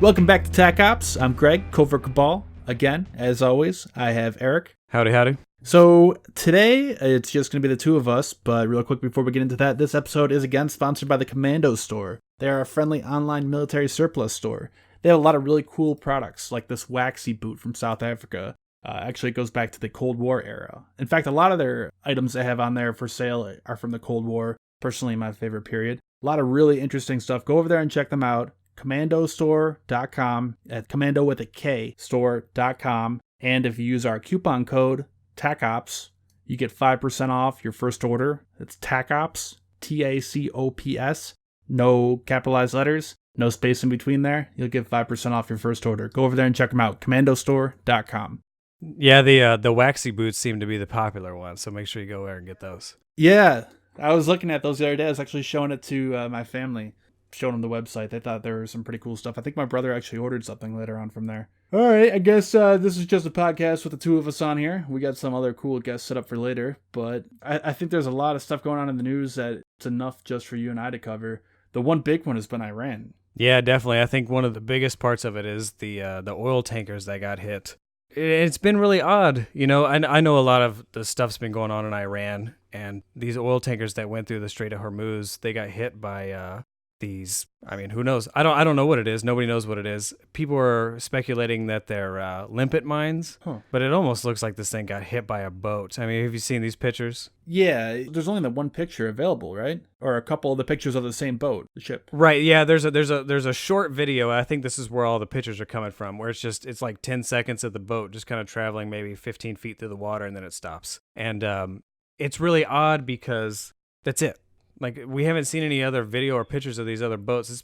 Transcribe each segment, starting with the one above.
Welcome back to TAC Ops. I'm Greg, Covert Cabal. Again, as always, I have Eric. Howdy, howdy. So today, it's just going to be the two of us, but real quick before we get into that, this episode is again sponsored by the Kommando store. They are a friendly online military surplus store. They have a lot of really cool products, like this waxy boot from South Africa. Actually, it goes back to the Cold War era. In fact, a lot of their items they have on there for sale are from the Cold War, personally my favorite period. A lot of really interesting stuff. Go over there and check them out. Kommandostore.com, at Kommando with a K, store.com. And if you use our coupon code, TACOPS, you get 5% off your first order. It's TACOPS, TACOPS, no capitalized letters, no space in between there. You'll get 5% off your first order. Go over there and check them out, Kommandostore.com. Yeah, the waxy boots seem to be the popular one, so make sure you go there and get those. Yeah, I was looking at those the other day. I was actually showing it to my family. Showing them the website. They thought there was some pretty cool stuff. I think my brother actually ordered something later on from there. All right, I guess this is just a podcast with the two of us on here. We got some other cool guests set up for later, but I think there's a lot of stuff going on in the news that it's enough just for you and I to cover. The one big one has been Iran. Yeah, definitely. I think one of the biggest parts of it is the oil tankers that got hit. It's been really odd. You know, I know a lot of the stuff's been going on in Iran, and these oil tankers that went through the Strait of Hormuz, they got hit by these, I mean, who knows? I don't know what it is. Nobody knows what it is. People are speculating that they're limpet mines, but it almost looks like this thing got hit by a boat. I mean, have you seen these pictures? Yeah, there's only the one picture available, right? Or a couple of the pictures of the same boat, the ship. Right. Yeah. There's a short video. I think this is where all the pictures are coming from, where it's like 10 seconds of the boat just kind of traveling maybe 15 feet through the water, and then it stops. And it's really odd because that's it. Like, we haven't seen any other video or pictures of these other boats. It's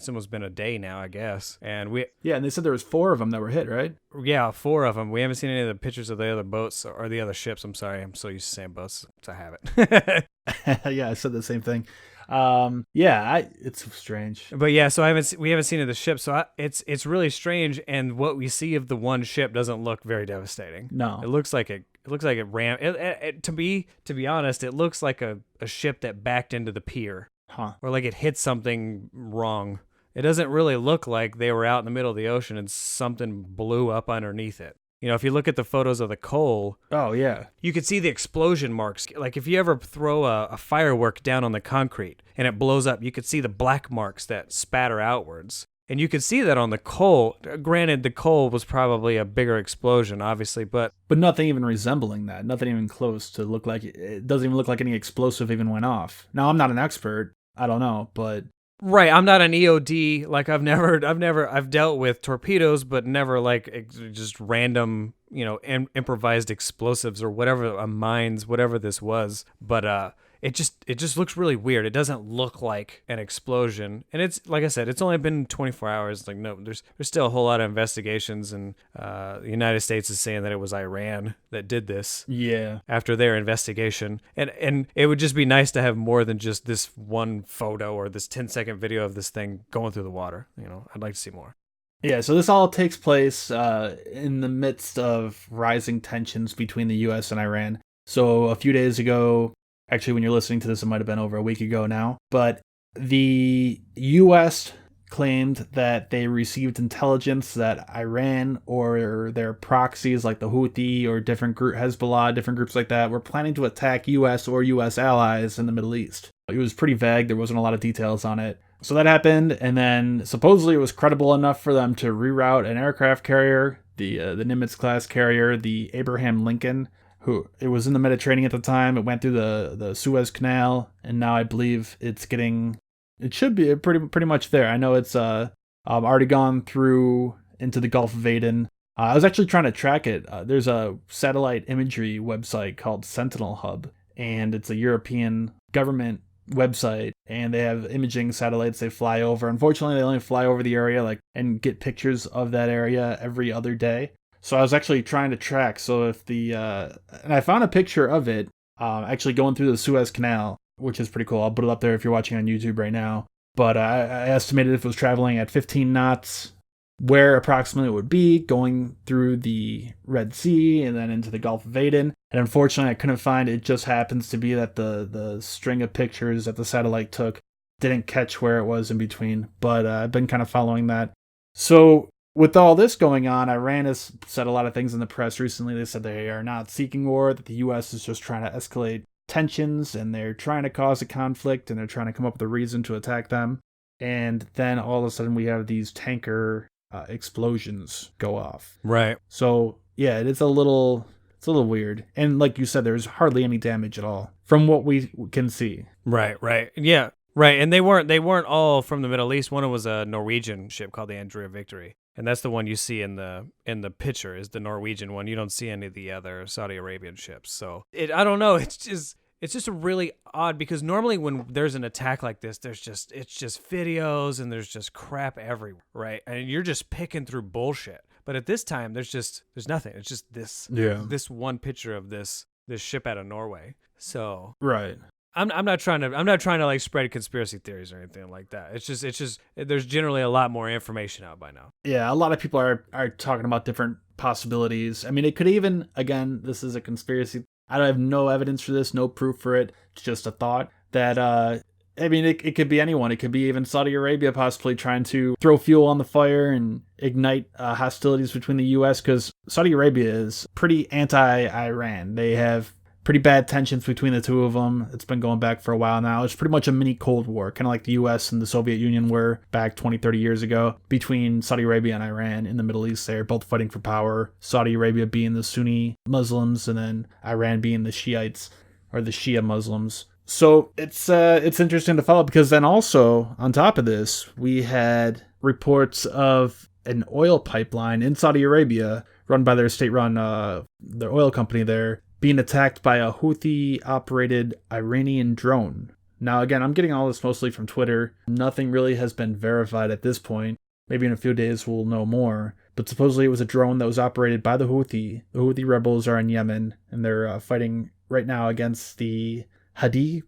almost been a day now, I guess. And they said there was 4 of them that were hit, right? Yeah, 4 of them. We haven't seen any of the pictures of the other boats or the other ships. I'm sorry. I'm so used to saying boats. It's a habit. Yeah, I said the same thing. It's strange. But yeah, so we haven't seen the ship. So it's really strange. And what we see of the one ship doesn't look very devastating. No, it looks like it ran. To be honest, it looks like a ship that backed into the pier, or like it hit something wrong. It doesn't really look like they were out in the middle of the ocean and something blew up underneath it. You know, if you look at the photos of the coal, oh yeah, you could see the explosion marks. Like if you ever throw a firework down on the concrete and it blows up, you could see the black marks that spatter outwards. And you could see that on the coal. Granted, the coal was probably a bigger explosion, obviously, but nothing even resembling that. Nothing even close to look like it. It doesn't even look like any explosive even went off. Now, I'm not an expert. I don't know, but right. I'm not an EOD. Like I've dealt with torpedoes, but never like just random, improvised explosives or whatever, mines, whatever this was. But it just looks really weird. It doesn't look like an explosion. And it's, like I said, it's only been 24 hours. Like, no, there's still a whole lot of investigations. And the United States is saying that it was Iran that did this. Yeah. After their investigation. And it would just be nice to have more than just this one photo or this 10-second video of this thing going through the water. I'd like to see more. Yeah, so this all takes place in the midst of rising tensions between the U.S. and Iran. So a few days ago, actually, when you're listening to this, it might have been over a week ago now. But the U.S. claimed that they received intelligence that Iran or their proxies like the Houthi or Hezbollah, different groups like that, were planning to attack U.S. or U.S. allies in the Middle East. It was pretty vague. There wasn't a lot of details on it. So that happened, and then supposedly it was credible enough for them to reroute an aircraft carrier, the Nimitz-class carrier, the Abraham Lincoln, it was in the Mediterranean at the time. It went through the Suez Canal, and now I believe it should be pretty much there. I know it's already gone through into the Gulf of Aden. I was actually trying to track it. There's a satellite imagery website called Sentinel Hub, and it's a European government website, and they have imaging satellites they fly over. Unfortunately, they only fly over the area and get pictures of that area every other day. So I was actually trying to track. So if and I found a picture of it actually going through the Suez Canal, which is pretty cool. I'll put it up there if you're watching on YouTube right now. But I estimated if it was traveling at 15 knots, where approximately it would be going through the Red Sea and then into the Gulf of Aden. And unfortunately, I couldn't find it. It just happens to be that the string of pictures that the satellite took didn't catch where it was in between. But I've been kind of following that. So with all this going on, Iran has said a lot of things in the press recently. They said they are not seeking war, that the U.S. is just trying to escalate tensions, and they're trying to cause a conflict, and they're trying to come up with a reason to attack them. And then all of a sudden we have these tanker explosions go off. Right. So yeah, it's a little weird. And like you said, there's hardly any damage at all from what we can see. Right. Yeah. Right. And they weren't all from the Middle East. One was a Norwegian ship called the Andrea Victory. And that's the one you see in the picture, is the Norwegian one. You don't see any of the other Saudi Arabian ships. So I don't know. It's just a really odd, because normally when there's an attack like this, it's just videos and there's just crap everywhere, right? And you're just picking through bullshit. But at this time, there's nothing. It's just this one picture of this ship out of Norway. So right. I'm not trying to like spread conspiracy theories or anything like that. It's just there's generally a lot more information out by now. Yeah, a lot of people are talking about different possibilities. I mean, it could even, again, this is a conspiracy. I have no evidence for this, no proof for it. It's just a thought that, I mean, it could be anyone. It could be even Saudi Arabia possibly trying to throw fuel on the fire and ignite hostilities between the U.S., because Saudi Arabia is pretty anti-Iran. They have pretty bad tensions between the two of them. It's been going back for a while now. It's pretty much a mini Cold War, kind of like the U.S. and the Soviet Union were back 20, 30 years ago, between Saudi Arabia and Iran in the Middle East. They're both fighting for power. Saudi Arabia being the Sunni Muslims, and then Iran being the Shiites, or the Shia Muslims. So it's interesting to follow, because then also, on top of this, we had reports of an oil pipeline in Saudi Arabia run by their state-run their oil company there, being attacked by a Houthi-operated Iranian drone. Now, again, I'm getting all this mostly from Twitter. Nothing really has been verified at this point. Maybe in a few days we'll know more. But supposedly it was a drone that was operated by the Houthi. The Houthi rebels are in Yemen, and they're fighting right now against the Hadi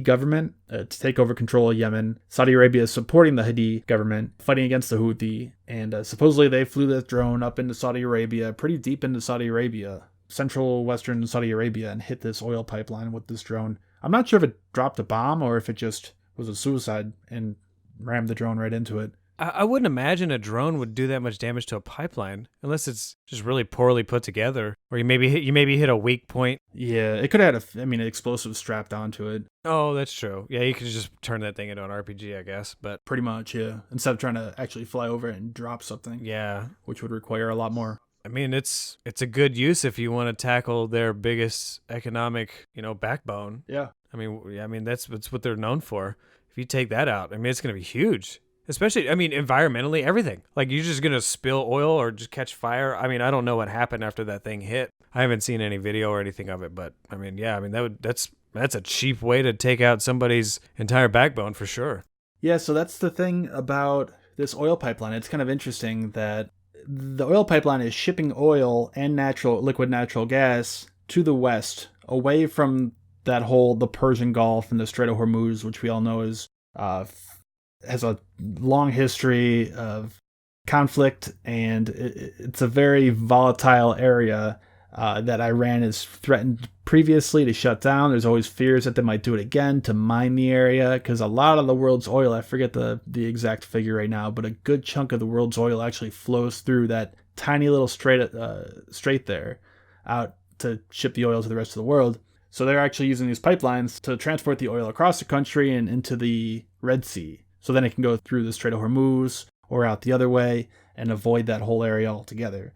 government to take over control of Yemen. Saudi Arabia is supporting the Hadi government, fighting against the Houthi. And supposedly they flew that drone up into Saudi Arabia, pretty deep into Saudi Arabia, central western Saudi Arabia, and hit this oil pipeline with this drone. I'm not sure if it dropped a bomb or if it just was a suicide and rammed the drone right into it. I wouldn't imagine a drone would do that much damage to a pipeline unless it's just really poorly put together, or you maybe hit a weak point. Yeah, it could have had an explosive strapped onto it. Oh, that's true. Yeah, you could just turn that thing into an RPG, I guess. But pretty much, yeah. Instead of trying to actually fly over it and drop something. Yeah, which would require a lot more. I mean, it's a good use if you want to tackle their biggest economic, backbone. Yeah. I mean that's what they're known for. If you take that out, I mean, it's going to be huge. Especially, I mean, environmentally, everything. Like, you're just going to spill oil or just catch fire. I mean, I don't know what happened after that thing hit. I haven't seen any video or anything of it, but I mean, yeah, I mean, that's a cheap way to take out somebody's entire backbone for sure. Yeah, so that's the thing about this oil pipeline. It's kind of interesting that the oil pipeline is shipping oil and liquid natural gas to the west, away from the Persian Gulf and the Strait of Hormuz, which we all know has a long history of conflict, and it's a very volatile area that Iran has threatened previously to shut down. There's always fears that they might do it again to mine the area, because a lot of the world's oil, I forget the exact figure right now, but a good chunk of the world's oil actually flows through that tiny little strait there out to ship the oil to the rest of the world. So they're actually using these pipelines to transport the oil across the country and into the Red Sea. So then it can go through the Strait of Hormuz or out the other way and avoid that whole area altogether.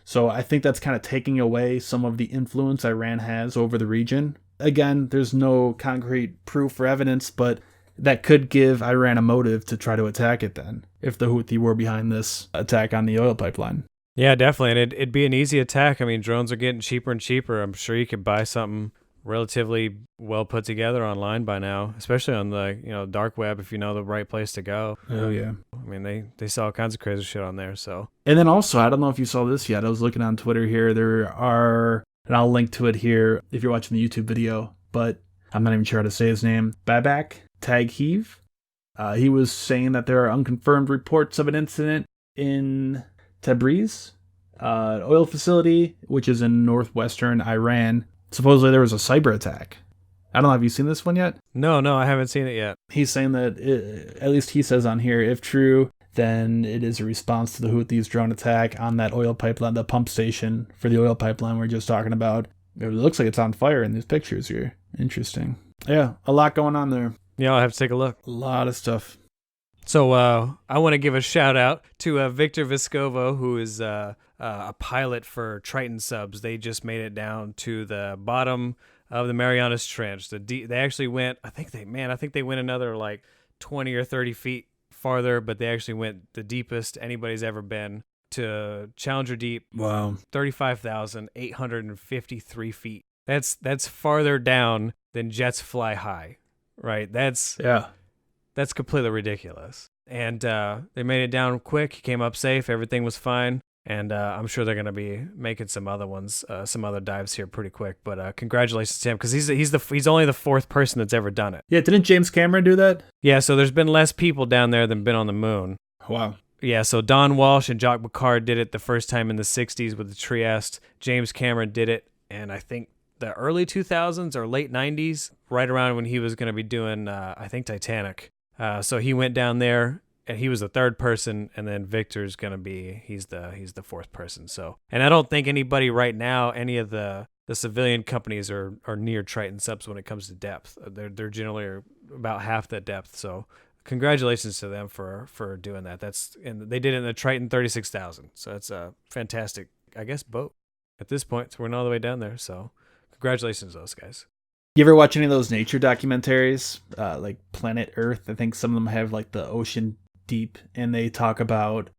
So I think that's kind of taking away some of the influence Iran has over the region. Again, there's no concrete proof or evidence, but that could give Iran a motive to try to attack it then, if the Houthi were behind this attack on the oil pipeline. Yeah, definitely. And it'd be an easy attack. I mean, drones are getting cheaper and cheaper. I'm sure you could buy something relatively well put together online by now, especially on the dark web, if you know the right place to go. Oh yeah. I mean, they sell all kinds of crazy shit on there. So, and then also, I don't know if you saw this yet. I was looking on Twitter here. There are, and I'll link to it here if you're watching the YouTube video, but I'm not even sure how to say his name. Babak Tagheev. He was saying that there are unconfirmed reports of an incident in Tabriz, oil facility, which is in northwestern Iran. Supposedly there was a cyber attack. I don't know, have you seen this one yet? No, I haven't seen it yet. He's saying that, at least he says on here, if true, then it is a response to the Houthis' drone attack on that oil pipeline, the pump station for the oil pipeline we are just talking about. It looks like it's on fire in these pictures here. Interesting. Yeah, a lot going on there. Yeah, I'll have to take a look. A lot of stuff. So I want to give a shout out to Victor Vescovo, who is a pilot for Triton subs. They just made it down to the bottom of the Marianas Trench. They actually went, I think they went another like 20 or 30 feet farther, but they actually went the deepest anybody's ever been to Challenger Deep. Wow. 35,853 feet. That's farther down than jets fly high, right? That's completely ridiculous. And they made it down quick. He came up safe. Everything was fine. And I'm sure they're going to be making some other ones, some other dives here pretty quick. But congratulations to him, because he's only the fourth person that's ever done it. Yeah, didn't James Cameron do that? Yeah, so there's been less people down there than been on the moon. Wow. Yeah, so Don Walsh and Jacques Picard did it the first time in the 60s with the Trieste. James Cameron did it, and I think the early 2000s or late 90s, right around when he was going to be doing, I think, Titanic. So he went down there, and he was the third person, and then Victor's going to be, he's the fourth person. So, and I don't think anybody right now, any of the civilian companies are near Triton subs when it comes to depth. They're generally about half that depth. So congratulations to them for doing that. And they did it in the Triton 36,000. So that's a fantastic, I guess, boat at this point. So we're not all the way down there. So congratulations to those guys. You ever watch any of those nature documentaries, like Planet Earth? I think some of them have like the ocean deep, and they talk about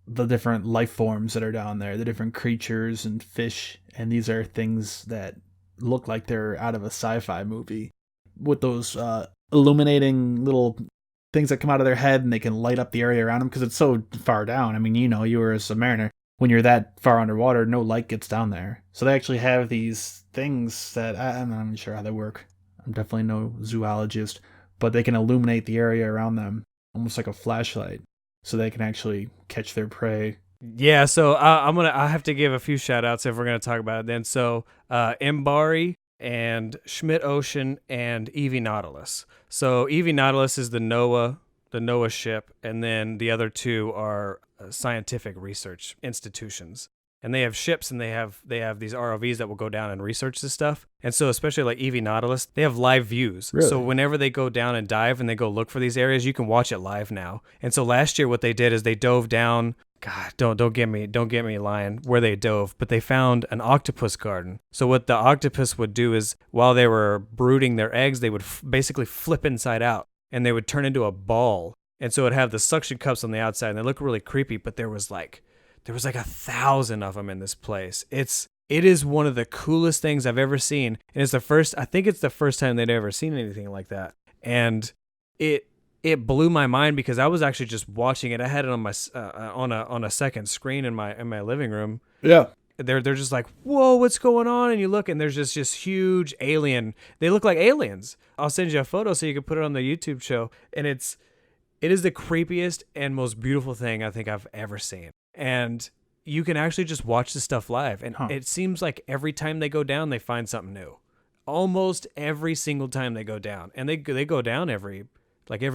the different life forms that are down there, the different creatures and fish. And these are things that look like they're out of a sci-fi movie with those illuminating little things that come out of their head, and they can light up the area around them because it's so far down. I mean, you were a submariner. When you're that far underwater, no light gets down there. So they actually have these things that I'm not sure how they work. I'm definitely no zoologist, but they can illuminate the area around them almost like a flashlight, so they can actually catch their prey. Yeah, so I have to give a few shout outs if we're gonna talk about it then. So Mbari and Schmidt Ocean and EV Nautilus. So EV Nautilus is the NOAA ship, and then the other two are scientific research institutions. And they have ships, and they have these ROVs that will go down and research this stuff. And so especially like EV Nautilus, they have live views. Really? So whenever they go down and dive and they go look for these areas, you can watch it live now. And so last year what they did is they dove down, God, don't get me lying where they dove, but they found an octopus garden. So what the octopus would do is while they were brooding their eggs, they would basically flip inside out, and they would turn into a ball. And so it'd have the suction cups on the outside, and they look really creepy, but there was like 1,000 of them in this place. It is one of the coolest things I've ever seen. And I think it's the first time they'd ever seen anything like that. And it blew my mind because I was actually just watching it. I had it on my on a second screen in my living room. Yeah. They're just like, whoa, what's going on? And you look, and there's just this huge alien. They look like aliens. I'll send you a photo so you can put it on the YouTube show. And it is the creepiest and most beautiful thing I think I've ever seen. And you can actually just watch the stuff live. And It seems like every time they go down, they find something new. Almost every single time they go down. And they go down every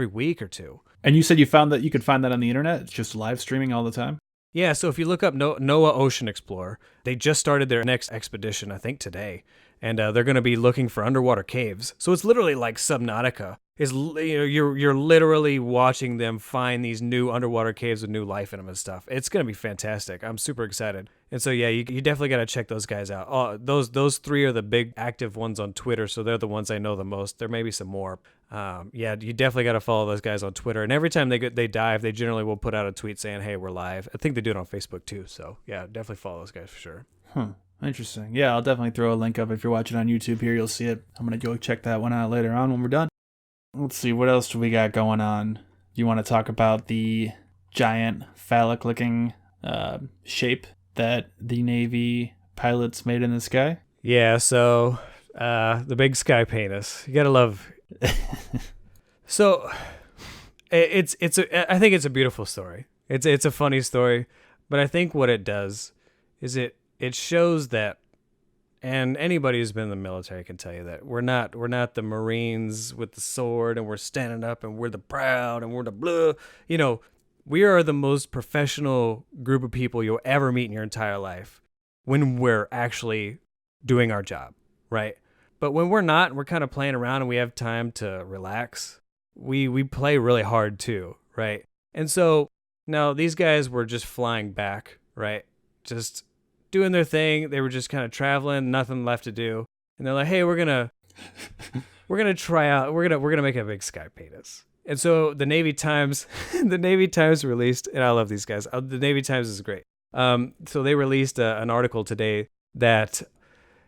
week or two. And you said you found that you could find that on the internet? It's just live streaming all the time? Yeah, so if you look up NOAA Ocean Explorer, they just started their next expedition, I think today. And they're going to be looking for underwater caves. So it's literally like Subnautica. You're literally watching them find these new underwater caves with new life in them and stuff. It's going to be fantastic. I'm super excited. And so, yeah, you definitely got to check those guys out. Those three are the big active ones on Twitter, so they're the ones I know the most. There may be some more. Yeah, you definitely got to follow those guys on Twitter. And every time they dive, they generally will put out a tweet saying, hey, we're live. I think they do it on Facebook too. So, yeah, definitely follow those guys for sure. Interesting. Yeah, I'll definitely throw a link up if you're watching on YouTube here. You'll see it. I'm going to go check that one out later on when we're done. Let's see, what else do we got going on? You want to talk about the giant phallic-looking shape that the Navy pilots made in the sky? Yeah, so the big sky penis. You gotta love. So I think it's a beautiful story. It's a funny story, but I think what it does is it shows that. And anybody who's been in the military can tell you that we're not the Marines with the sword and we're standing up and we're the proud and we're the blah. We are the most professional group of people you'll ever meet in your entire life when we're actually doing our job, right? But when we're not, and we're kind of playing around and we have time to relax, we play really hard too, right? And so now these guys were just flying back, right? Just doing their thing. They were just kind of traveling, nothing left to do. And they're like, "Hey, we're gonna try out. We're gonna make a big sky penis." And so the Navy Times, the Navy Times released, and I love these guys. The Navy Times is great. So they released an article today that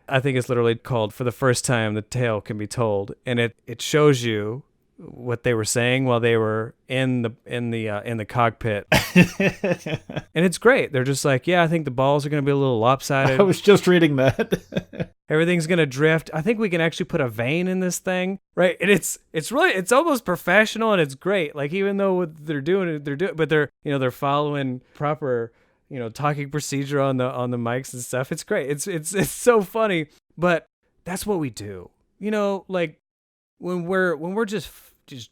I think is literally called "For the First Time, the Tale Can Be Told," and it shows you what they were saying while they were in the cockpit, and it's great. They're just like, "Yeah, I think the balls are going to be a little lopsided. I was just reading that. Everything's going to drift. I think we can actually put a vein in this thing, right?" And it's almost professional, and it's great. Like, even though what they're doing, but they're following proper, talking procedure on the mics and stuff. It's great. It's so funny, but that's what we do. Like when we're just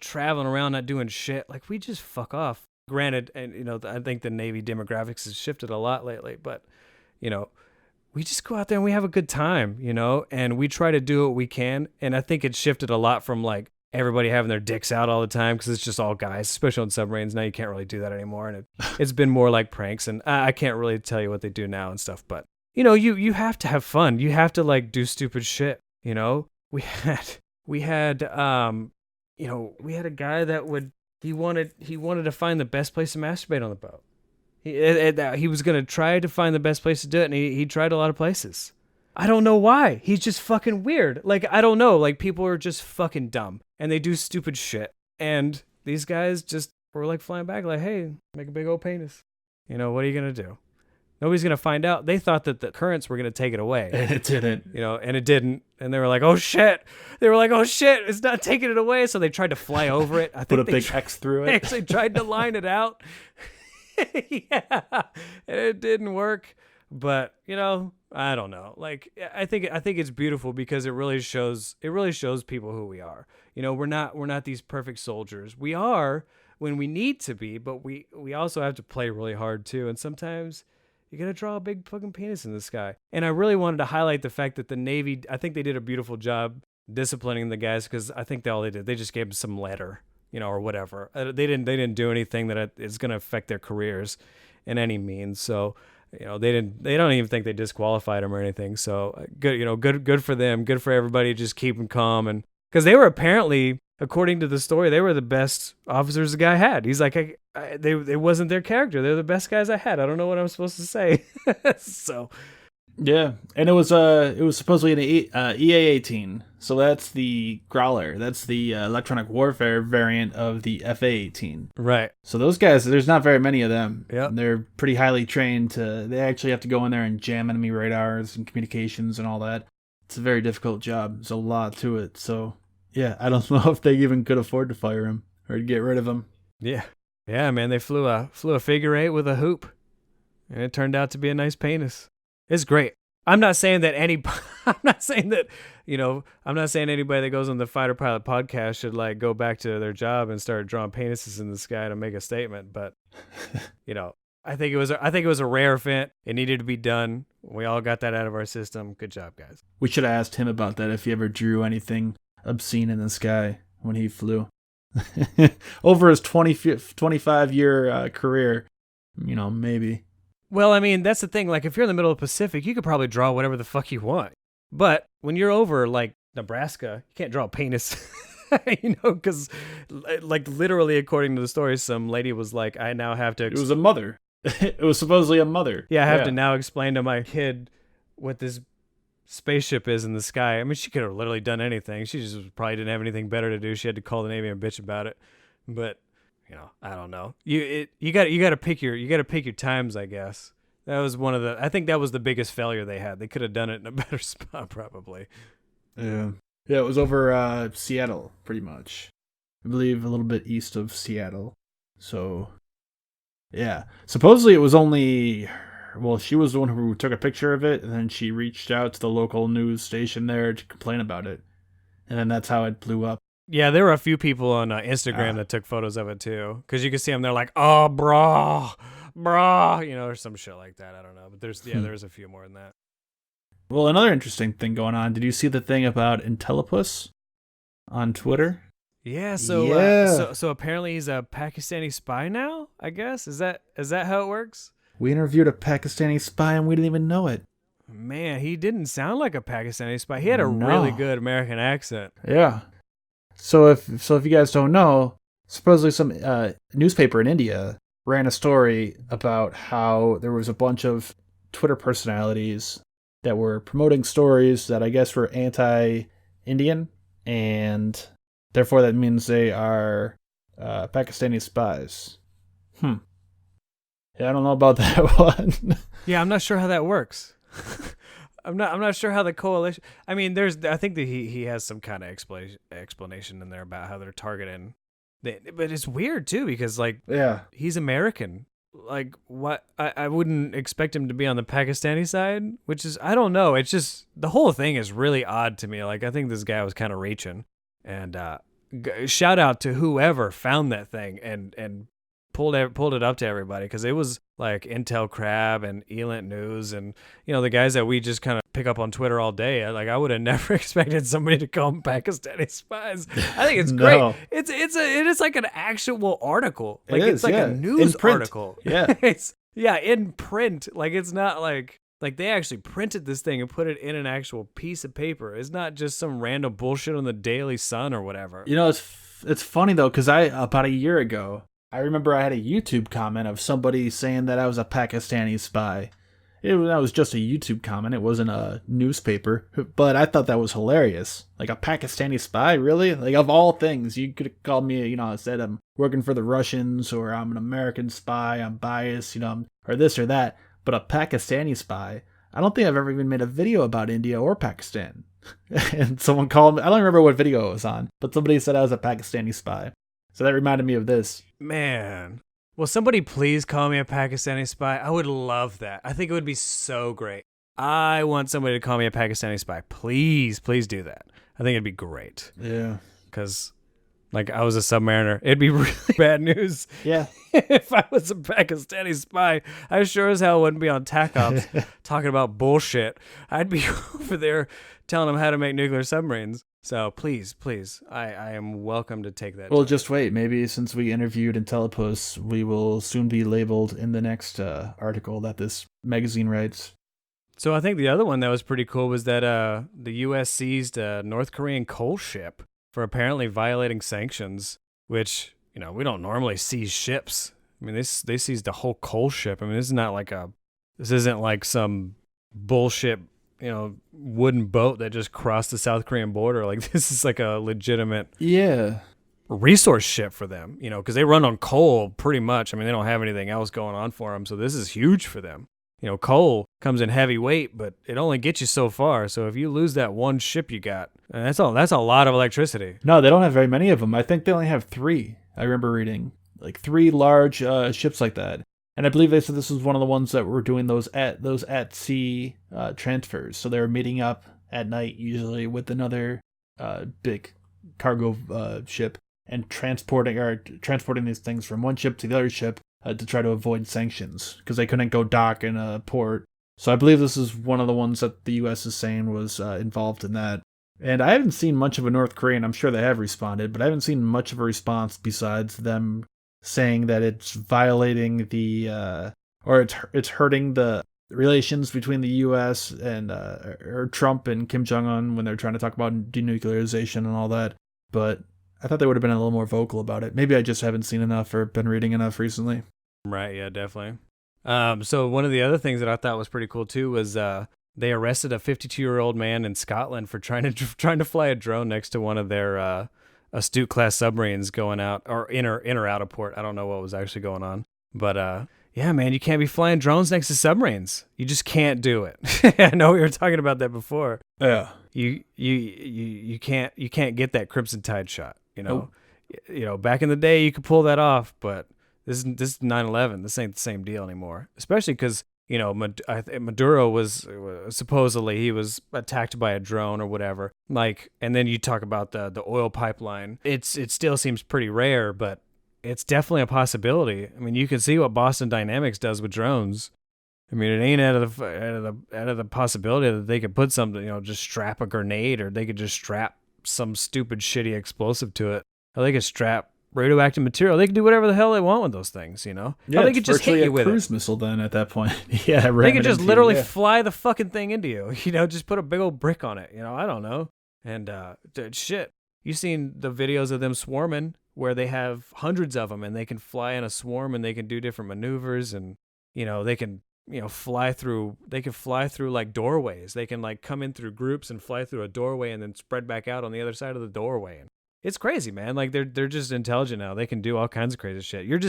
traveling around not doing shit, like, we just fuck off. Granted, and I think the Navy demographics has shifted a lot lately, but we just go out there and we have a good time, and we try to do what we can. And I think it shifted a lot from like everybody having their dicks out all the time, because it's just all guys, especially on submarines. Now you can't really do that anymore, and it's been more like pranks. And I can't really tell you what they do now and stuff, but you have to have fun. You have to like do stupid shit. We had a guy that he wanted to find the best place to masturbate on the boat. He was going to try to find the best place to do it, and he tried a lot of places. I don't know why. He's just fucking weird. Like, I don't know. Like, people are just fucking dumb, and they do stupid shit. And these guys just were like flying back like, "Hey, make a big old penis." What are you going to do? Nobody's going to find out. They thought that the currents were going to take it away. And it didn't. And it didn't. And they were like, "Oh, shit." They were like, "Oh, shit, it's not taking it away." So they tried to fly over it. I think Put a big X through it. They actually tried to line it out. Yeah. And it didn't work. But, I don't know. Like, I think it's beautiful because it really shows people who we are. We're not these perfect soldiers. We are when we need to be, but we also have to play really hard too. And sometimes you got to draw a big fucking penis in the sky. And I really wanted to highlight the fact that the Navy, I think they did a beautiful job disciplining the guys, because I think they just gave them some letter, or whatever. They didn't do anything that is going to affect their careers in any means. So, they don't even think they disqualified them or anything. So good for them. Good for everybody. Just keep them calm. And because they were apparently, according to the story, they were the best officers the guy had. He's like, they wasn't their character. They're the best guys I had. I don't know what I'm supposed to say. So, yeah, and it was supposedly an EA-18. So that's the Growler. That's the electronic warfare variant of the FA-18. Right. So those guys, there's not very many of them. Yeah. They're pretty highly trained. They actually have to go in there and jam enemy radars and communications and all that. It's a very difficult job. There's a lot to it. So, yeah, I don't know if they even could afford to fire him or to get rid of him. Yeah. Yeah, man, they flew a figure eight with a hoop, and it turned out to be a nice penis. It's great. I'm not saying that anybody that goes on the Fighter Pilot podcast should like go back to their job and start drawing penises in the sky to make a statement, but I think it was a rare event. It needed to be done. We all got that out of our system. Good job, guys. We should have asked him about that, if he ever drew anything obscene in the sky when he flew. Over his 25-year career, maybe. Well, I mean, that's the thing. Like, if you're in the middle of the Pacific, you could probably draw whatever the fuck you want. But when you're over, like, Nebraska, you can't draw a penis. Because, like, literally, according to the story, some lady was like, "I now have to..." It was a mother. It was supposedly a mother. Yeah, I have to now explain to my kid what this spaceship is in the sky. I mean, she could have literally done anything. She just probably didn't have anything better to do. She had to call the Navy and bitch about it. But I don't know. You got to pick your times, I guess. That was I think that was the biggest failure they had. They could have done it in a better spot, probably. Yeah. Yeah, it was over Seattle, pretty much. I believe a little bit east of Seattle. So, yeah. Supposedly it was only... Well, she was the one who took a picture of it, and then she reached out to the local news station there to complain about it. And then that's how it blew up. Yeah, there were a few people on Instagram that took photos of it too, because you can see them. They're like, "Oh, brah, or some shit like that." I don't know, but there's a few more than that. Well, another interesting thing going on. Did you see the thing about Intellipus on Twitter? Yeah, so apparently he's a Pakistani spy now, I guess. Is that how it works? We interviewed a Pakistani spy and we didn't even know it. Man, he didn't sound like a Pakistani spy. He had a really good American accent. Yeah. So if you guys don't know, supposedly some newspaper in India ran a story about how there was a bunch of Twitter personalities that were promoting stories that I guess were anti-Indian, and therefore that means they are Pakistani spies. Yeah, I don't know about that one. Yeah, I'm not sure how that works. I'm not sure how the coalition. I mean, I think that he has some kind of explanation in there about how they're targeting. But it's weird too, because he's American. Like, what? I wouldn't expect him to be on the Pakistani side, which is, I don't know. It's just, the whole thing is really odd to me. Like, I think this guy was kind of reaching. And shout out to whoever found that thing and pulled it up to everybody, because it was like Intel Crab and Elent News and the guys that we just kind of pick up on Twitter all day. I would have never expected somebody to call them Pakistani spies. I think it's great. It is like an actual article. Like, it's like a news article. Yeah. It's in print. Like, it's not like they actually printed this thing and put it in an actual piece of paper. It's not just some random bullshit on the Daily Sun or whatever. It's funny though, because about a year ago, I remember I had a YouTube comment of somebody saying that I was a Pakistani spy. That was just a YouTube comment. It wasn't a newspaper. But I thought that was hilarious. Like, a Pakistani spy? Really? Like, of all things, you could have called me, said I'm working for the Russians, or I'm an American spy, I'm biased, or this or that. But a Pakistani spy? I don't think I've ever even made a video about India or Pakistan. And someone called me, I don't remember what video it was on, but somebody said I was a Pakistani spy. So that reminded me of this. Man. Will somebody please call me a Pakistani spy? I would love that. I think it would be so great. I want somebody to call me a Pakistani spy. Please do that. I think it'd be great. Yeah. Because, I was a submariner. It'd be really bad news. Yeah. If I was a Pakistani spy, I sure as hell wouldn't be on TAC Ops talking about bullshit. I'd be over there telling them how to make nuclear submarines. So please, I am welcome to take that. Well, just wait. Maybe since we interviewed Intellipus, we will soon be labeled in the next article that this magazine writes. So I think the other one that was pretty cool was that the U.S. seized a North Korean coal ship for apparently violating sanctions, which, we don't normally seize ships. I mean, they seized a whole coal ship. I mean, this isn't like some bullshit wooden boat that just crossed the South Korean border. Like, this is like a legitimate resource ship for them, because they run on coal pretty much. I mean, they don't have anything else going on for them, so this is huge for them. Coal comes in heavy weight, but it only gets you so far. So if you lose that one ship you got, that's a lot of electricity. No, they don't have very many of them. I think they only have 3. I remember reading 3 large ships like that. And I believe they said this was one of the ones that were doing those at sea transfers. So they were meeting up at night, usually with another big cargo ship, and transporting these things from one ship to the other ship to try to avoid sanctions, because they couldn't go dock in a port. So I believe this is one of the ones that the U.S. is saying was involved in that. And I haven't seen much of a North Korean. I'm sure they have responded, but I haven't seen much of a response besides them saying that it's violating or it's hurting the relations between the U.S. and or Trump and Kim Jong-un when they're trying to talk about denuclearization and all that. But I thought they would have been a little more vocal about it. Maybe I just haven't seen enough or been reading enough recently. Right, yeah, definitely. So one of the other things that I thought was pretty cool too was they arrested a 52-year-old man in Scotland for trying to fly a drone next to one of their Astute class submarines going out, or in or out of port. I don't know what was actually going on, but yeah, man, you can't be flying drones next to submarines. You just can't do it. I know we were talking about that before. Yeah, you can't get that Crimson Tide shot. Nope. Back in the day you could pull that off, but this is 9/11. This ain't the same deal anymore. Especially because Maduro was supposedly he was attacked by a drone or whatever. Like, and then you talk about the oil pipeline. It still seems pretty rare, but it's definitely a possibility. I mean, you can see what Boston Dynamics does with drones. I mean, it ain't out of the possibility that they could put something, just strap a grenade, or they could just strap some stupid shitty explosive to it, or they could strap radioactive material. They can do whatever the hell they want with those things, Yeah, they could just hit you with a cruise missile then at that point. Yeah, they could just literally fly the fucking thing into you. Just put a big old brick on it. I don't know. And shit, you seen the videos of them swarming where they have hundreds of them and they can fly in a swarm and they can do different maneuvers, and they can fly through. They can fly through like doorways. They can like come in through groups and fly through a doorway and then spread back out on the other side of the doorway. And it's crazy, man. Like they're just intelligent now. They can do all kinds of crazy shit. You're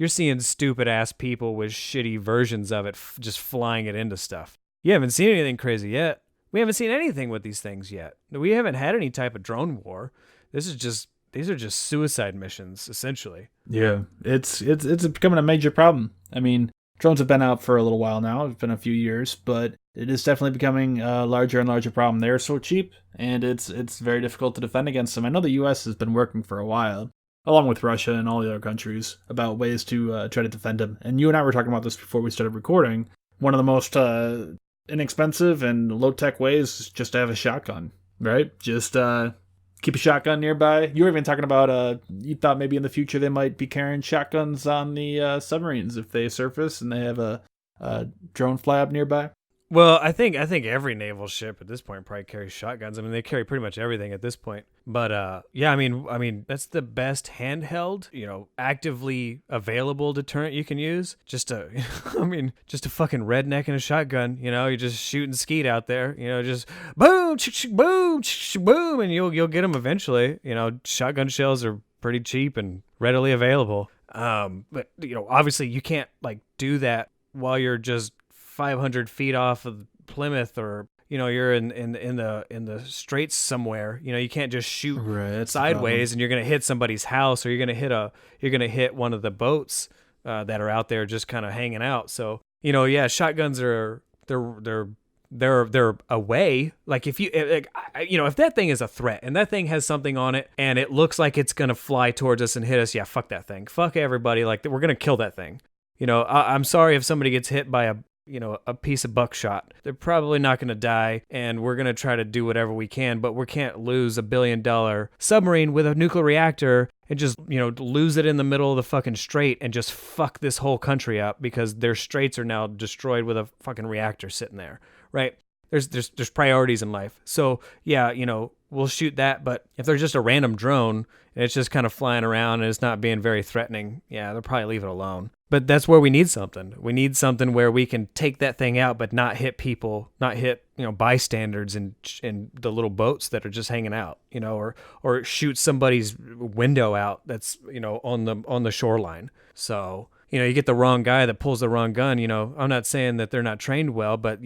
seeing stupid ass people with shitty versions of it just flying it into stuff. You haven't seen anything crazy yet. We haven't seen anything with these things yet. We haven't had any type of drone war. These are just suicide missions essentially. Yeah, it's becoming a major problem. I mean, drones have been out for a little while now. It's been a few years, but it is definitely becoming a larger and larger problem. They're so cheap, and it's very difficult to defend against them. I know the U.S. has been working for a while, along with Russia and all the other countries, about ways to try to defend them. And you and I were talking about this before we started recording. One of the most inexpensive and low-tech ways is just to have a shotgun, right? Just keep a shotgun nearby. You were even talking about you thought maybe in the future they might be carrying shotguns on the submarines if they surface and they have a drone fly up nearby. Well, I think every naval ship at this point probably carries shotguns. I mean, they carry pretty much everything at this point. But yeah, I mean that's the best handheld, actively available deterrent you can use. Just a fucking redneck and a shotgun. You're just shooting skeet out there. Just boom, boom, boom, and you'll get them eventually. Shotgun shells are pretty cheap and readily available. But obviously you can't like do that while you're just 500 feet off of Plymouth, or you're in the straits somewhere. You can't just shoot sideways and you're gonna hit somebody's house, or you're gonna hit one of the boats that are out there just kind of hanging out. So yeah, shotguns are they're a way. Like if if that thing is a threat and that thing has something on it and it looks like it's gonna fly towards us and hit us, yeah, fuck that thing, fuck everybody. Like we're gonna kill that thing. I'm sorry if somebody gets hit by a piece of buckshot. They're probably not going to die, and we're going to try to do whatever we can, but we can't lose $1 billion submarine with a nuclear reactor and just, lose it in the middle of the fucking strait and just fuck this whole country up because their straits are now destroyed with a fucking reactor sitting there, right? There's priorities in life. So, yeah, we'll shoot that, but if they're just a random drone and it's just kind of flying around and it's not being very threatening, yeah, they'll probably leave it alone. But that's where we need something. We need something where we can take that thing out, but not hit people, not hit bystanders in the little boats that are just hanging out, or shoot somebody's window out that's on the shoreline. So you get the wrong guy that pulls the wrong gun. I'm not saying that they're not trained well, but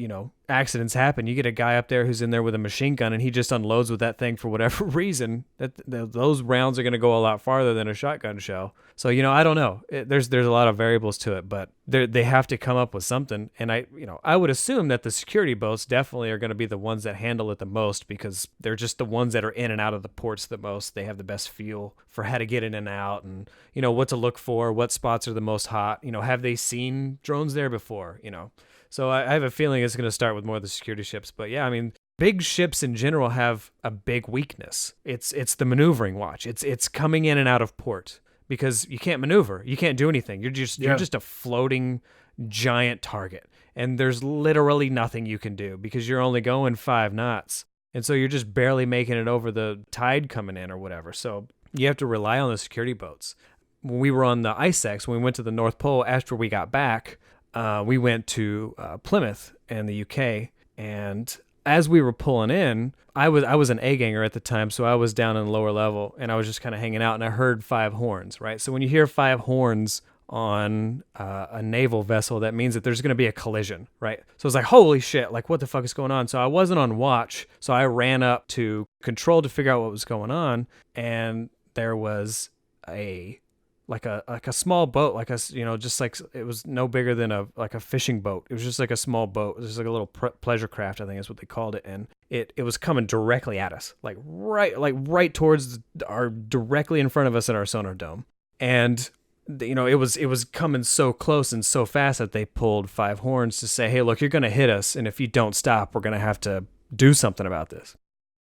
accidents happen. You get a guy up there who's in there with a machine gun and he just unloads with that thing for whatever reason. Those rounds are going to go a lot farther than a shotgun shell. So I don't know. There's a lot of variables to it, but they have to come up with something. And I would assume that the security boats definitely are going to be the ones that handle it the most, because they're just the ones that are in and out of the ports the most. They have the best feel for how to get in and out, and what to look for, what spots are the most hot. Have they seen drones there before? So I have a feeling it's going to start with more of the security ships. But yeah, I mean, big ships in general have a big weakness. It's the maneuvering watch. It's coming in and out of port, because you can't maneuver. You can't do anything. You're just a floating giant target. And there's literally nothing you can do because you're only going 5 knots. And so you're just barely making it over the tide coming in or whatever. So you have to rely on the security boats. When we were on the IceX, when we went to the North Pole after we got back, we went to Plymouth in the UK. And as we were pulling in, I was an A-ganger at the time, so I was down in the lower level, and I was just kind of hanging out, and I heard 5 horns, right? So when you hear 5 horns on a naval vessel, that means that there's going to be a collision, right? So I was like, holy shit, like what the fuck is going on? So I wasn't on watch, so I ran up to control to figure out what was going on, and there was a like a small boat, like a, just like, it was no bigger than a fishing boat. It was just like a small boat. It was just like a little pleasure craft, I think is what they called it. And it was coming directly at us, like right towards directly in front of us at our sonar dome. And it was coming so close and so fast that they pulled 5 horns to say, hey, look, you're going to hit us. And if you don't stop, we're going to have to do something about this.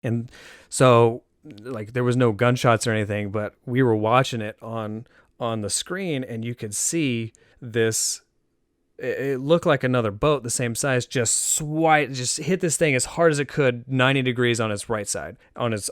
And so, like, there was no gunshots or anything, but we were watching it on the screen, and you could see this. It looked like another boat the same size, just hit this thing as hard as it could, 90 degrees on its right side, on its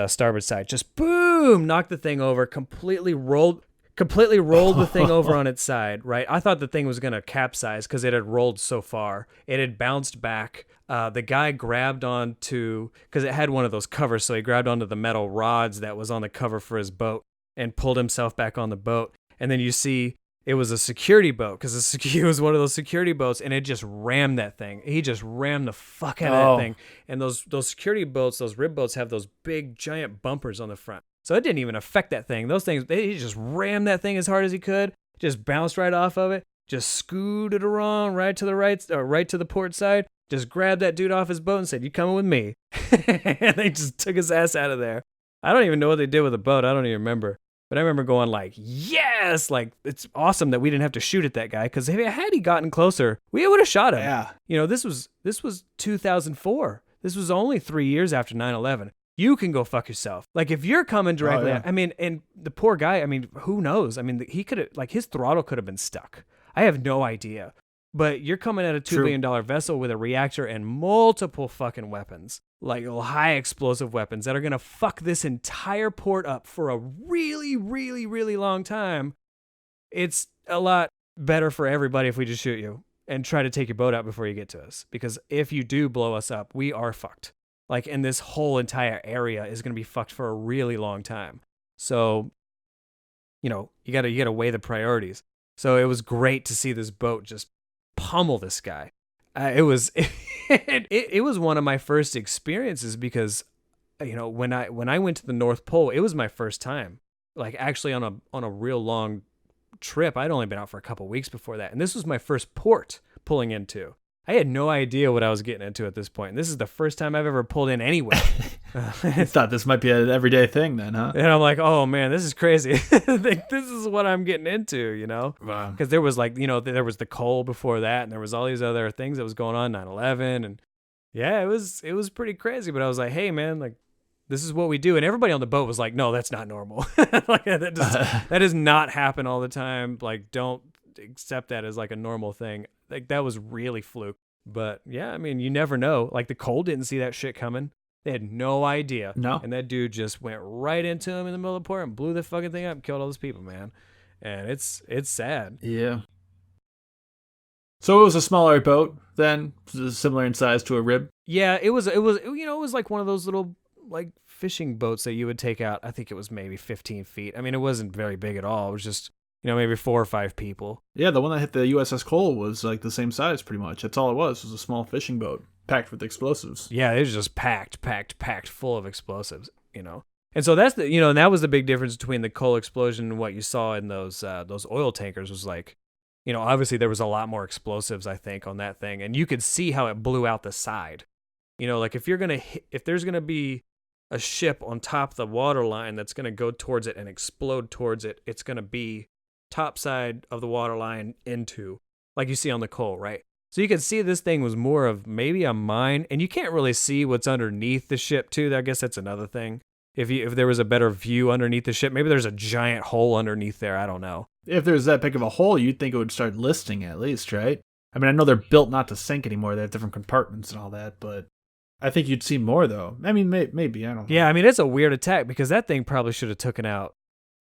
starboard side. Just boom, knocked the thing over, completely rolled the thing over on its side, right? I thought the thing was going to capsize because it had rolled so far. It had bounced back. The guy grabbed onto, because it had one of those covers, so he grabbed onto the metal rods that was on the cover for his boat and pulled himself back on the boat. And then you see it was a security boat, because it was one of those security boats, and it just rammed that thing. He just rammed the fuck out of that thing. And those security boats, those rib boats, have those big giant bumpers on the front. So it didn't even affect that thing. Those things, he just rammed that thing as hard as he could, just bounced right off of it, just scooted around right to the right, or right to the port side, just grabbed that dude off his boat and said, you coming with me? And they just took his ass out of there. I don't even know what they did with the boat. I don't even remember. But I remember going like, yes, like, it's awesome that we didn't have to shoot at that guy, because had he gotten closer, we would have shot him. Yeah. This was 2004. This was only 3 years after 9/11. You can go fuck yourself. Like, if you're coming directly, I mean, and the poor guy, I mean, who knows? I mean, he could have, like, his throttle could have been stuck. I have no idea. But you're coming at a $2 billion vessel with a reactor and multiple fucking weapons, like high explosive weapons that are going to fuck this entire port up for a really, really, really long time. It's a lot better for everybody if we just shoot you and try to take your boat out before you get to us. Because if you do blow us up, we are fucked. Like, and this whole entire area is going to be fucked for a really long time. So, you gotta weigh the priorities. So it was great to see this boat just pummel this guy. It was one of my first experiences, because when I went to the North Pole, it was my first time, like, actually on a real long trip. I'd only been out for a couple weeks before that, and this was my first port pulling into. I had no idea what I was getting into at this point, and this is the first time I've ever pulled in anywhere. I thought this might be an everyday thing then, huh? And I'm like, oh man, this is crazy. Like, this is what I'm getting into, Wow. Because there was there was the coal before that, and there was all these other things that was going on, 9/11, and yeah, it was pretty crazy. But I was like, hey man, like, this is what we do. And everybody on the boat was like, no, that's not normal. Like, that does not happen all the time. Like, don't accept that as like a normal thing. Like, that was really fluke. But yeah, I mean, you never know. Like, the coal didn't see that shit coming. They had no idea. No. And that dude just went right into him in the middle of the port and blew the fucking thing up and killed all those people, man. And it's sad. Yeah. So it was a smaller boat then, similar in size to a rib? Yeah, it was like one of those little, like, fishing boats that you would take out. I think it was maybe 15 feet. I mean, it wasn't very big at all. It was just, maybe 4 or 5 people. Yeah, the one that hit the USS Cole was like the same size pretty much. That's all it was a small fishing boat packed with explosives. Yeah, it was just packed full of explosives, And so that's and that was the big difference between the Cole explosion and what you saw in those oil tankers. Was like, obviously there was a lot more explosives, I think, on that thing, and you could see how it blew out the side. Like, if there's gonna be a ship on top of the water line that's gonna go towards it and explode towards it, it's gonna be top side of the water line into, like you see on the Cole, right? So you can see this thing was more of maybe a mine, and you can't really see what's underneath the ship too. I guess that's another thing. If there was a better view underneath the ship, maybe there's a giant hole underneath there. I don't know. If there's that big of a hole, you'd think it would start listing at least, right? I mean, I know they're built not to sink anymore. They have different compartments and all that, but I think you'd see more though. I mean, maybe, I don't know. Yeah, I mean, it's a weird attack, because that thing probably should have taken out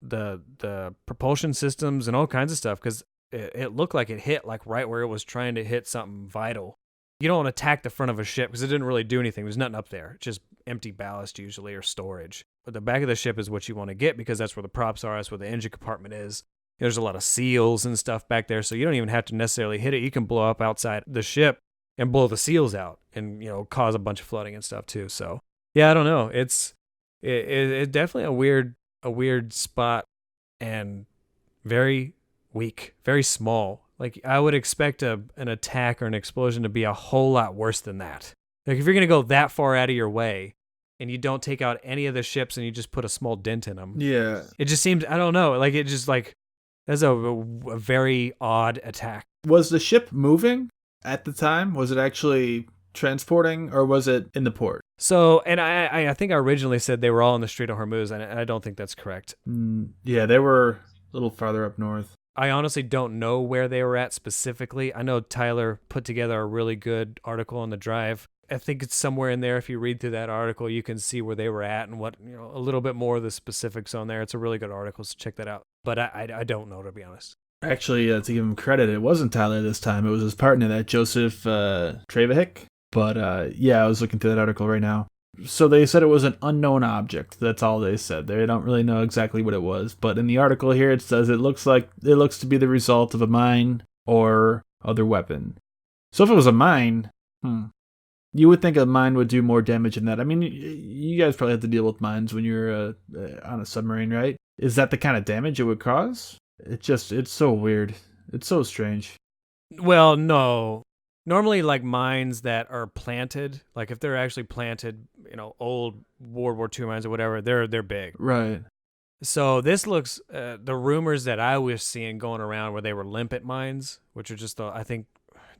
the propulsion systems and all kinds of stuff, because it looked like it hit like right where it was trying to hit something vital. You don't want to attack the front of a ship because it didn't really do anything. There's nothing up there, just empty ballast usually, or storage. But the back of the ship is what you want to get, because that's where the props are. That's where the engine compartment is. There's a lot of seals and stuff back there, so you don't even have to necessarily hit it. You can blow up outside the ship and blow the seals out, and cause a bunch of flooding and stuff too. So yeah, I don't know. It's definitely a weird spot, and very weak, very small. Like, I would expect an attack or an explosion to be a whole lot worse than that. Like, if you're going to go that far out of your way and you don't take out any of the ships and you just put a small dent in them. Yeah. It just seems, I don't know, like, it just, like, that's a very odd attack. Was the ship moving at the time? Was it actually transporting, or was it in the port? So, and I think I originally said they were all in the Strait of Hormuz, and I don't think that's correct. Yeah, they were a little farther up north. I honestly don't know where they were at specifically. I know Tyler put together a really good article on the Drive. I think it's somewhere in there. If you read through that article, you can see where they were at and what, a little bit more of the specifics on there. It's a really good article, so check that out. But I don't know, to be honest. Actually, to give him credit, it wasn't Tyler this time. It was his partner, that Joseph Trevahick. But yeah, I was looking through that article right now. So they said it was an unknown object. That's all they said. They don't really know exactly what it was. But in the article here, it says it looks to be the result of a mine or other weapon. So if it was a mine, you would think a mine would do more damage than that. I mean, you guys probably have to deal with mines when you're on a submarine, right? Is that the kind of damage it would cause? It's so weird. It's so strange. Well, no. Normally, like, mines that are planted, like if they're actually planted, old World War II mines or whatever, they're big. Right. So this looks, the rumors that I was seeing going around where they were limpet mines, which are just, I think,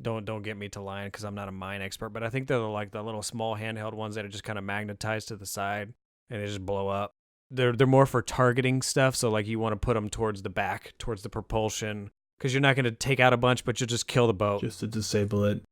don't get me to lying because I'm not a mine expert, but I think they're like the little small handheld ones that are just kind of magnetized to the side and they just blow up. They're more for targeting stuff, so like you want to put them towards the back, towards the propulsion, because you're not going to take out a bunch, but you'll just kill the boat. Just to disable it.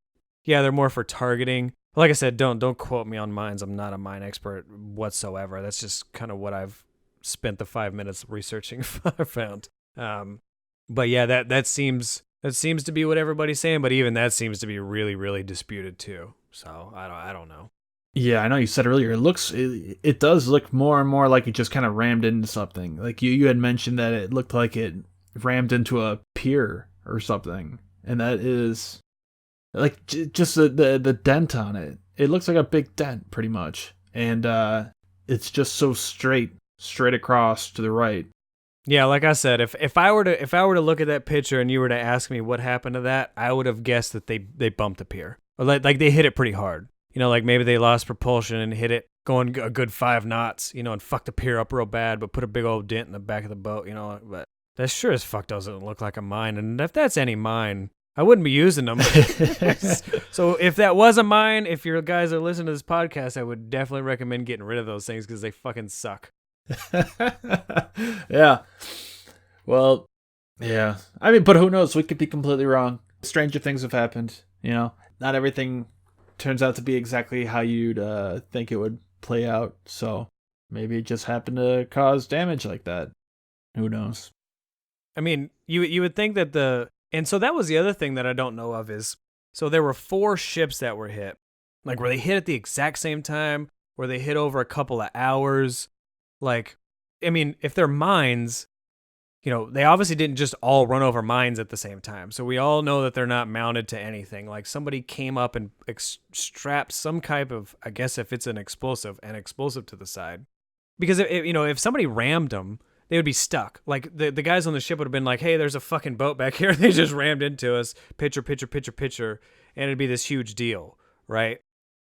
Yeah, they're more for targeting. Like I said, don't quote me on mines. I'm not a mine expert whatsoever. That's just kind of what I've spent the 5 minutes researching found. But yeah, that seems to be what everybody's saying. But even that seems to be really, really disputed too. So I don't know. Yeah, I know you said earlier, it does look more and more like it just kind of rammed into something. Like you had mentioned that it looked like it rammed into a pier or something. And that is, like, just the dent on it. It looks like a big dent, pretty much. And it's just so straight across to the right. Yeah, like I said, if I were to look at that picture and you were to ask me what happened to that, I would have guessed that they bumped the pier. Or like they hit it pretty hard. Like maybe they lost propulsion and hit it going a good 5 knots, and fucked the pier up real bad, but put a big old dent in the back of the boat, But that sure as fuck doesn't look like a mine. And if that's any mine, I wouldn't be using them. So if that was a mine, if your guys are listening to this podcast, I would definitely recommend getting rid of those things because they fucking suck. Yeah. Well, yeah. I mean, but who knows? We could be completely wrong. Stranger things have happened, Not everything turns out to be exactly how you'd think it would play out. So maybe it just happened to cause damage like that. Who knows? I mean, you would think that and so that was the other thing that I don't know of is, so there were 4 ships that were hit. Like, were they hit at the exact same time? Were they hit over a couple of hours? Like, I mean, if they're mines, they obviously didn't just all run over mines at the same time. So we all know that they're not mounted to anything. Like, somebody came up and strapped some type of, I guess if it's an explosive to the side. Because, if somebody rammed them, they would be stuck. Like, the guys on the ship would have been like, hey, there's a fucking boat back here. They just rammed into us. Picture. And it'd be this huge deal, right?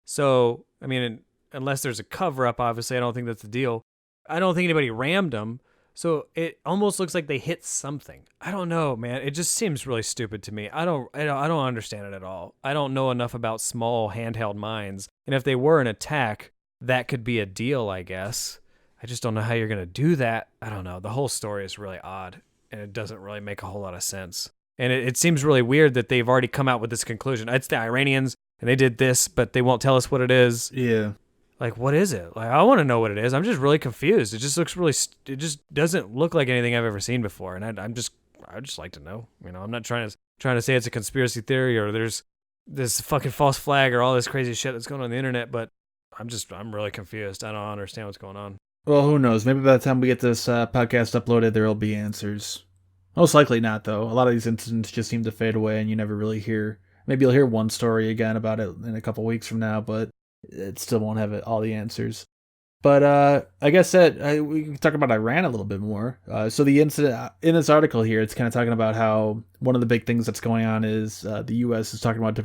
So, I mean, unless there's a cover-up, obviously, I don't think that's the deal. I don't think anybody rammed them. So it almost looks like they hit something. I don't know, man. It just seems really stupid to me. I don't understand it at all. I don't know enough about small handheld mines. And if they were an attack, that could be a deal, I guess. I just don't know how you're going to do that. I don't know. The whole story is really odd, and it doesn't really make a whole lot of sense. And it seems really weird that they've already come out with this conclusion. It's the Iranians, and they did this, but they won't tell us what it is. Yeah. Like, what is it? Like, I want to know what it is. I'm just really confused. It just doesn't look like anything I've ever seen before. And I just like to know. I'm not trying to say it's a conspiracy theory or there's this fucking false flag or all this crazy shit that's going on the internet, but I'm really confused. I don't understand what's going on. Well, who knows? Maybe by the time we get this podcast uploaded, there will be answers. Most likely not, though. A lot of these incidents just seem to fade away and you never really hear. Maybe you'll hear one story again about it in a couple weeks from now, but it still won't have all the answers. But I guess that we can talk about Iran a little bit more. So the incident in this article here, it's kind of talking about how one of the big things that's going on is the U.S. is talking about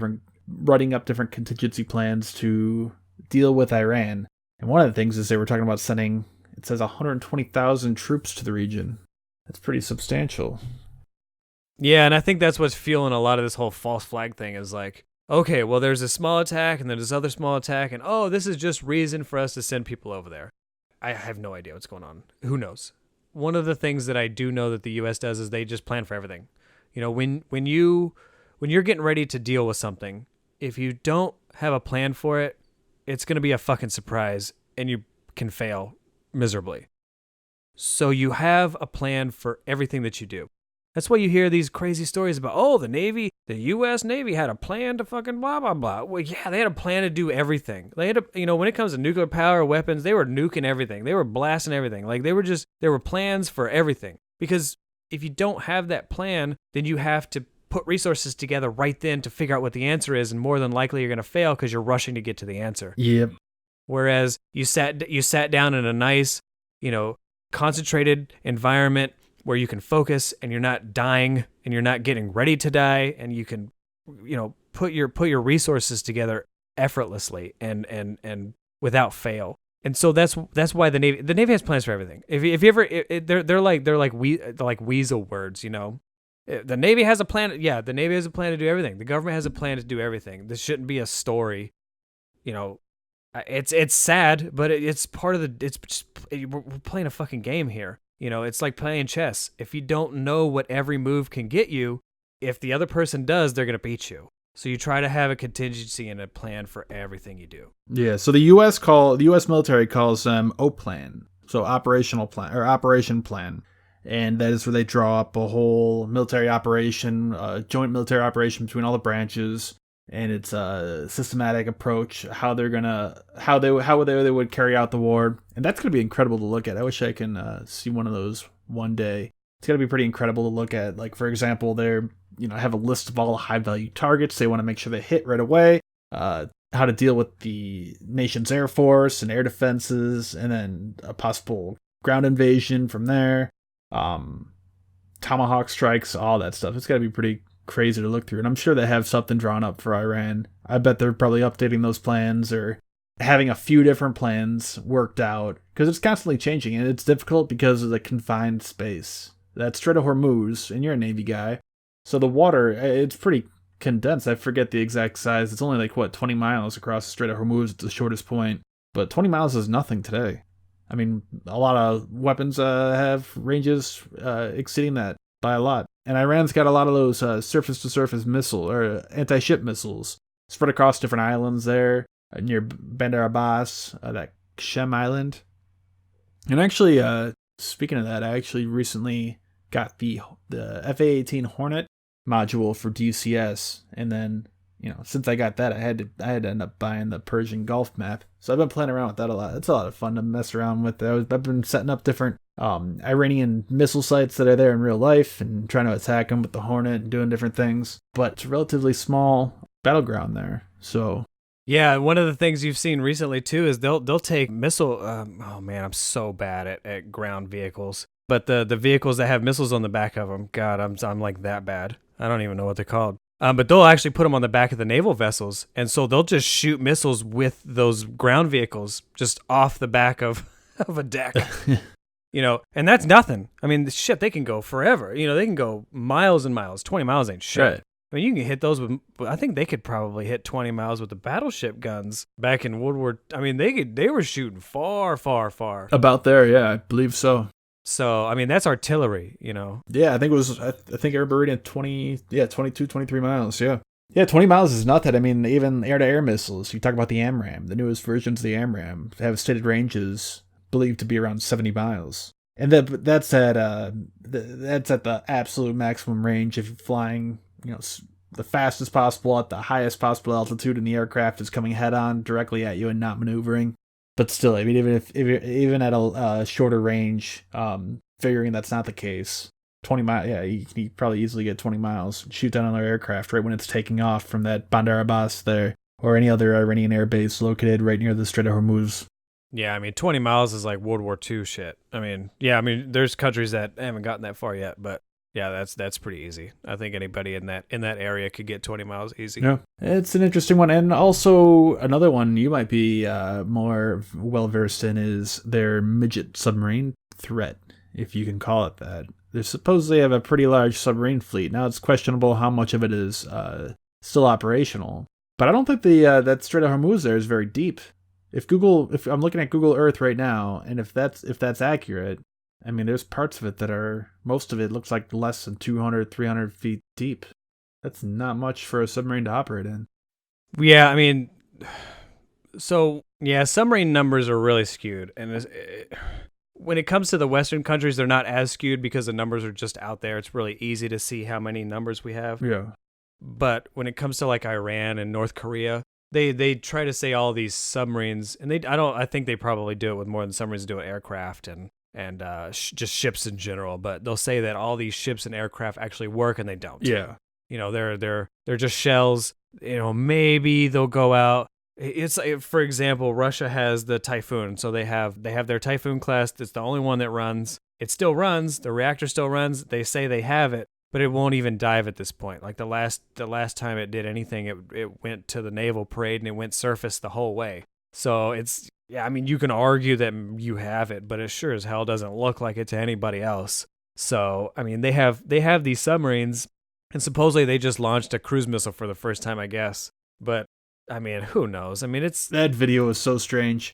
writing up different contingency plans to deal with Iran. And one of the things is they were talking about sending, it says 120,000 troops to the region. That's pretty substantial. Yeah, and I think that's what's fueling a lot of this whole false flag thing is like, okay, well, there's a small attack and then there's other small attack, and oh, this is just reason for us to send people over there. I have no idea what's going on. Who knows? One of the things that I do know that the U.S. does is they just plan for everything. You know, when you're getting ready to deal with something, if you don't have a plan for it, it's going to be a fucking surprise, and you can fail miserably. So you have a plan for everything that you do. That's why you hear these crazy stories about, oh, the U.S. Navy had a plan to fucking blah, blah, blah. Well, yeah, they had a plan to do everything. They had when it comes to nuclear power, weapons, they were nuking everything. They were blasting everything. Like, there were plans for everything. Because if you don't have that plan, then you have to put resources together right then to figure out what the answer is, and more than likely you're going to fail because you're rushing to get to the answer. Yep. Whereas you sat down in a nice, concentrated environment where you can focus and you're not dying and you're not getting ready to die, and you can, put your resources together effortlessly and without fail. And so that's why the Navy has plans for everything. If you ever, they're like weasel words, The Navy has a plan. Yeah, the Navy has a plan to do everything. The government has a plan to do everything. This shouldn't be a story, It's sad, but it's part of we're playing a fucking game here. It's like playing chess. If you don't know what every move can get you, if the other person does, they're going to beat you. So you try to have a contingency and a plan for everything you do. Yeah, so the US military calls them OPLAN, so operational plan or operation plan. And that is where they draw up a whole military operation, joint military operation between all the branches. And it's a systematic approach, how they would carry out the war. And that's going to be incredible to look at. I wish I can see one of those one day. It's going to be pretty incredible to look at. Like, for example, they're, have a list of all the high value targets they want to make sure they hit right away. How to deal with the nation's air force and air defenses, and then a possible ground invasion from there. Tomahawk strikes, all that stuff. It's got to be pretty crazy to look through, and I'm sure they have something drawn up for Iran. I bet they're probably updating those plans or having a few different plans worked out, because it's constantly changing, and it's difficult because of the confined space. That's Strait of Hormuz, and you're a Navy guy, so the water, it's pretty condensed. I forget the exact size. It's only like 20 miles across the Strait of Hormuz at the shortest point, but 20 miles is nothing today. I mean, a lot of weapons have ranges exceeding that by a lot. And Iran's got a lot of those surface-to-surface missile or anti-ship missiles spread across different islands there near Bandar Abbas, that Shem Island. And actually, speaking of that, I actually recently got the FA-18 Hornet module for DCS, and then since I got that, I had to end up buying the Persian Gulf map. So I've been playing around with that a lot. It's a lot of fun to mess around with. I've been setting up different Iranian missile sites that are there in real life and trying to attack them with the Hornet and doing different things. But it's a relatively small battleground there. So yeah, one of the things you've seen recently too is they'll take missile. Oh man, I'm so bad at ground vehicles. But the vehicles that have missiles on the back of them, God, I'm like that bad. I don't even know what they're called. But they'll actually put them on the back of the naval vessels, and so they'll just shoot missiles with those ground vehicles just off the back of a deck. And that's nothing. I mean, shit, they can go forever. They can go miles and miles. 20 miles ain't shit. Right. I mean, you can hit those with. I think they could probably hit 20 miles with the battleship guns back in World War. I mean, they were shooting far, far, far. About there, yeah, I believe so. So, I mean, that's artillery, Yeah, I think it was, I think I remember reading 22, 23 miles, yeah. Yeah, 20 miles is nothing. I mean, even air-to-air missiles, you talk about the AMRAAM, the newest versions of the AMRAAM have stated ranges believed to be around 70 miles. And that's at the absolute maximum range if you're flying, the fastest possible at the highest possible altitude, and the aircraft is coming head-on directly at you and not maneuvering. But still, I mean, if you're even at a shorter range, figuring that's not the case, 20 miles, yeah, you can probably easily get 20 miles, shoot down another aircraft right when it's taking off from that Bandar Abbas there, or any other Iranian air base located right near the Strait of Hormuz. Yeah, I mean, 20 miles is like World War II shit. I mean, yeah, I mean, there's countries that haven't gotten that far yet, but yeah, that's pretty easy. I think anybody in that area could get 20 miles easy. Yeah, it's an interesting one. And also another one you might be more well versed in is their midget submarine threat, if you can call it that. They supposedly have a pretty large submarine fleet. Now it's questionable how much of it is still operational. But I don't think the that Strait of Hormuz there is very deep. If I'm looking at Google Earth right now, and if that's accurate, I mean, there's parts of it that are, most of it looks like less than 200, 300 feet deep. That's not much for a submarine to operate in. Yeah, I mean, so yeah, submarine numbers are really skewed, and when it comes to the Western countries, they're not as skewed because the numbers are just out there. It's really easy to see how many numbers we have. Yeah. But when it comes to like Iran and North Korea, they try to say all these submarines, and I think they probably do it with more than submarines do it aircraft and just ships in general. But they'll say that all these ships and aircraft actually work, and they don't. Yeah. You know, they're just shells. You know, maybe they'll go out. It's for example, Russia has the Typhoon, so they have their Typhoon class. It's the only one that runs. It still runs. The reactor still runs. They say they have it, but it won't even dive at this point. Like the last time it did anything, it went to the naval parade and it went surface the whole way. So it's, yeah, I mean, you can argue that you have it, but it sure as hell doesn't look like it to anybody else. So I mean, they have these submarines, and supposedly they just launched a cruise missile for the first time, I guess. But I mean, who knows? I mean, that video was so strange.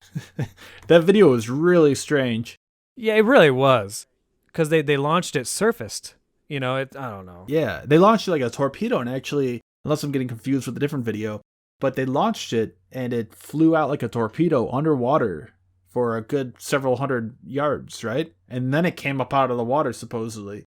That video was really strange. Yeah, it really was, because they launched it surfaced. You know, I don't know. Yeah, they launched it like a torpedo, and actually, unless I'm getting confused with a different video, but they launched it and it flew out like a torpedo underwater for a good several hundred yards, right? And then it came up out of the water, supposedly.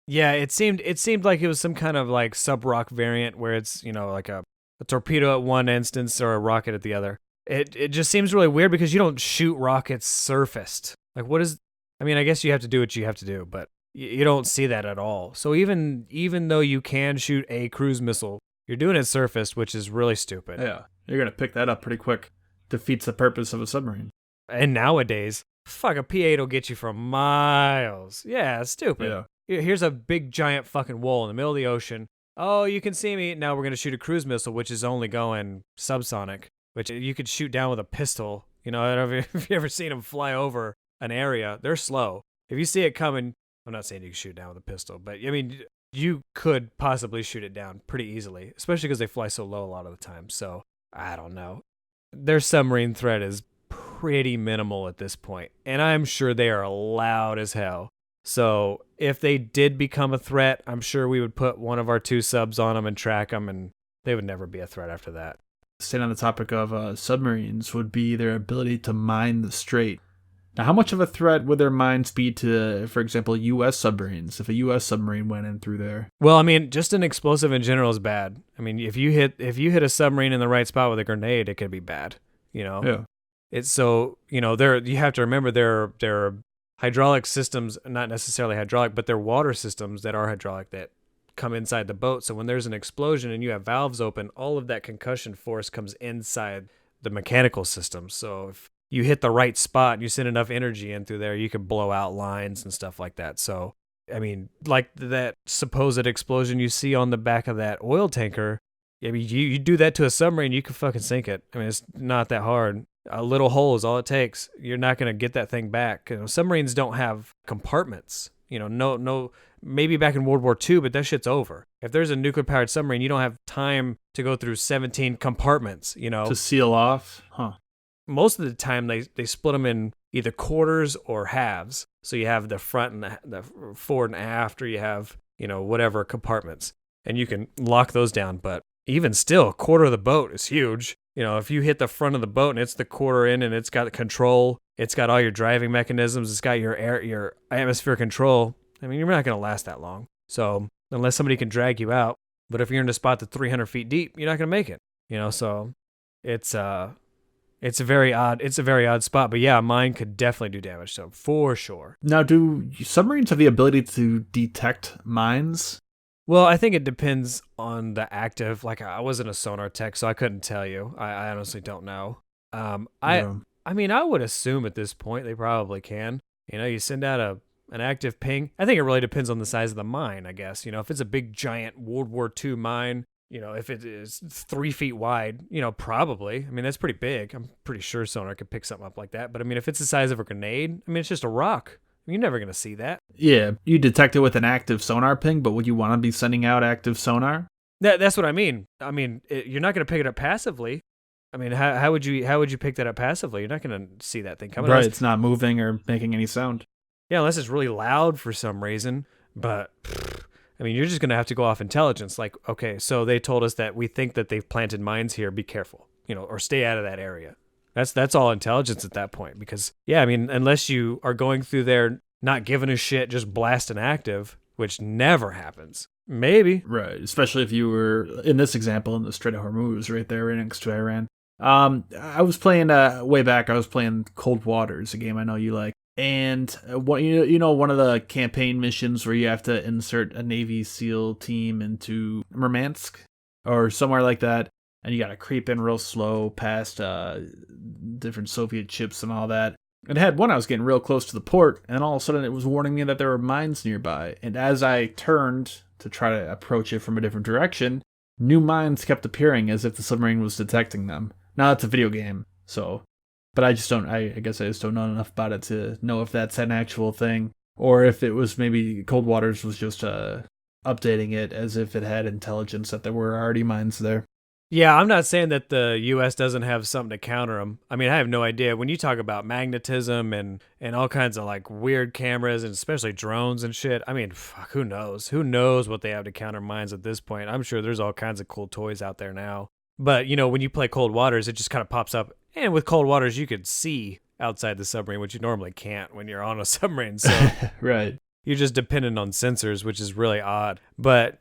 Yeah, it seemed like it was some kind of like sub-rock variant where it's, you know, like a torpedo at one instance or a rocket at the other. It just seems really weird because you don't shoot rockets surfaced. Like, what is... I mean, I guess you have to do what you have to do, but you don't see that at all. So even though you can shoot a cruise missile, you're doing it surfaced, which is really stupid. Yeah, you're going to pick that up pretty quick. Defeats the purpose of a submarine. And nowadays, fuck, a P-8 will get you for miles. Yeah, it's stupid. Yeah. Here's a big giant fucking wall in the middle of the ocean. Oh, you can see me. Now we're going to shoot a cruise missile, which is only going subsonic, which you could shoot down with a pistol. You know, I don't know if you ever seen them fly over an area. They're slow. If you see it coming, I'm not saying you can shoot down with a pistol, but I mean, you could possibly shoot it down pretty easily, especially because they fly so low a lot of the time. So I don't know. Their submarine threat is pretty minimal at this point, and I'm sure they are loud as hell. So if they did become a threat, I'm sure we would put one of our 2 subs on them and track them, and they would never be a threat after that. Staying on the topic of submarines would be their ability to mine the strait. Now, how much of a threat would their mines be to, for example, U.S. submarines, if a U.S. submarine went in through there? Well, I mean, just an explosive in general is bad. I mean, if you hit a submarine in the right spot with a grenade, it could be bad, you know? Yeah. It's so, you know, you have to remember there are hydraulic systems, not necessarily hydraulic, but they're water systems that are hydraulic that come inside the boat. So when there's an explosion and you have valves open, all of that concussion force comes inside the mechanical system. So if you hit the right spot and you send enough energy in through there, you can blow out lines and stuff like that. So, I mean, like that supposed explosion you see on the back of that oil tanker, I mean, you do that to a submarine, you can fucking sink it. I mean, it's not that hard. A little hole is all it takes. You're not going to get that thing back. You know, submarines don't have compartments. You know, no, maybe back in World War II, but that shit's over. If there's a nuclear-powered submarine, you don't have time to go through 17 compartments, you know. To seal off? Huh. Most of the time, they split them in either quarters or halves. So you have the front and the forward and aft, or you have, you know, whatever compartments. And you can lock those down. But even still, a quarter of the boat is huge. You know, if you hit the front of the boat and it's the quarter in and it's got the control, it's got all your driving mechanisms, it's got your atmosphere control, I mean, you're not going to last that long. So unless somebody can drag you out, but if you're in a spot that's 300 feet deep, you're not going to make it. You know, so it's a very odd spot. But yeah, mine could definitely do damage to them, for sure. Now, do submarines have the ability to detect mines? Well, I think it depends on the active. Like, I wasn't a sonar tech, so I couldn't tell you. I honestly don't know. I mean, I would assume at this point they probably can. You send out an active ping. I think it really depends on the size of the mine, I guess. If it's a big, giant World War II mine, if it is 3 feet wide, probably. I mean, that's pretty big. I'm pretty sure sonar could pick something up like that. But I mean, if it's the size of a grenade, I mean, it's just a rock. You're never going to see that. Yeah, you detect it with an active sonar ping, but would you want to be sending out active sonar? That's what I mean. I mean, you're not going to pick it up passively. I mean, how would you pick that up passively? You're not going to see that thing coming. Right, it's not moving or making any sound. Yeah, unless it's really loud for some reason. But, I mean, you're just going to have to go off intelligence. Like, okay, so they told us that we think that they've planted mines here. Be careful, or stay out of that area. That's all intelligence at that point. Because, yeah, I mean, unless you are going through there not giving a shit, just blasting active, which never happens. Maybe. Right, especially if you were, in this example, in the Strait of Hormuz, right there, right next to Iran. I was playing, way back, I was playing Cold Waters, a game I know you like. And one of the campaign missions where you have to insert a Navy SEAL team into Murmansk or somewhere like that, and you got to creep in real slow past different Soviet ships and all that. And it had one I was getting real close to the port, and all of a sudden it was warning me that there were mines nearby. And as I turned to try to approach it from a different direction, new mines kept appearing as if the submarine was detecting them. Now it's a video game, so... But I guess I just don't know enough about it to know if that's an actual thing, or if it was maybe Cold Waters was just updating it as if it had intelligence that there were already mines there. Yeah, I'm not saying that the U.S. doesn't have something to counter them. I mean, I have no idea. When you talk about magnetism and all kinds of like weird cameras and especially drones and shit, I mean, fuck, who knows? Who knows what they have to counter mines at this point? I'm sure there's all kinds of cool toys out there now. But, when you play Cold Waters, it just kind of pops up. And with Cold Waters, you could see outside the submarine, which you normally can't when you're on a submarine. So right. You're just dependent on sensors, which is really odd. But,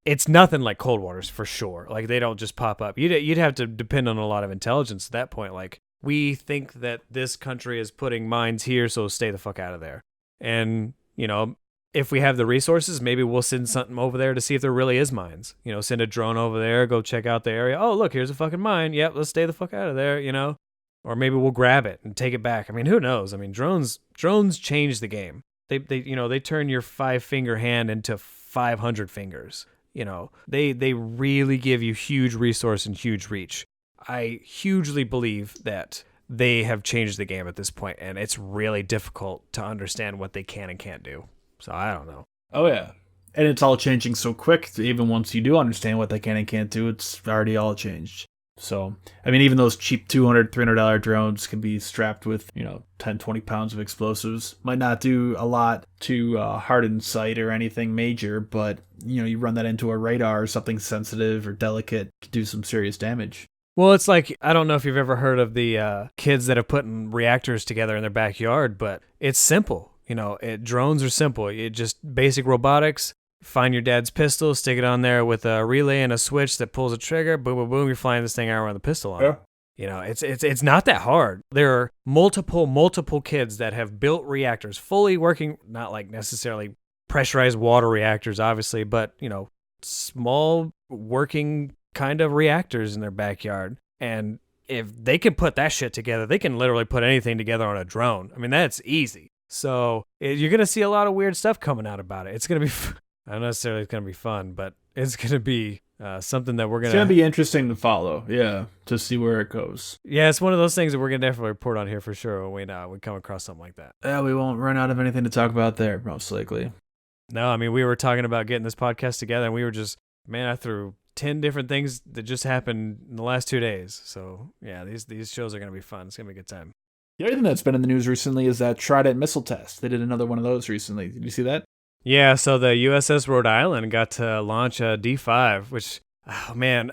it's nothing like Cold Waters for sure. Like, they don't just pop up. You'd have to depend on a lot of intelligence at that point. Like, we think that this country is putting mines here, so stay the fuck out of there. And, if we have the resources, maybe we'll send something over there to see if there really is mines. Send a drone over there, go check out the area. Oh, look, here's a fucking mine. Yep, let's stay the fuck out of there, Or maybe we'll grab it and take it back. I mean, who knows? I mean, drones change the game. They turn your 5-finger hand into 500 fingers. They really give you huge resource and huge reach. I hugely believe that they have changed the game at this point, and it's really difficult to understand what they can and can't do. So I don't know. Oh, yeah. And it's all changing so quick. Even once you do understand what they can and can't do, it's already all changed. So, I mean, even those cheap $200, $300 drones can be strapped with, 10, 20 pounds of explosives. Might not do a lot to harden sight or anything major, but, you run that into a radar or something sensitive or delicate, could do some serious damage. Well, it's like, I don't know if you've ever heard of the kids that have put reactors together in their backyard, but it's simple. Drones are simple. It just basic robotics. Find your dad's pistol, stick it on there with a relay and a switch that pulls a trigger. Boom, boom, boom. You're flying this thing out with a pistol on it. It's not that hard. There are multiple kids that have built reactors, fully working, not like necessarily pressurized water reactors, obviously, but small working kind of reactors in their backyard. And if they can put that shit together, they can literally put anything together on a drone. I mean, that's easy. So you're going to see a lot of weird stuff coming out about it. It's going to be, I don't necessarily it's going to be fun, but it's going to be something that we're going to... It's going to be interesting to follow, yeah, to see where it goes. Yeah, it's one of those things that we're going to definitely report on here for sure when we come across something like that. Yeah, we won't run out of anything to talk about there, most likely. No, I mean, we were talking about getting this podcast together, and we were just, I threw 10 different things that just happened in the last 2 days. So, yeah, these shows are going to be fun. It's going to be a good time. The other thing that's been in the news recently is that Trident missile test. They did another one of those recently. Did you see that? Yeah, so the USS Rhode Island got to launch a D5, which, oh man,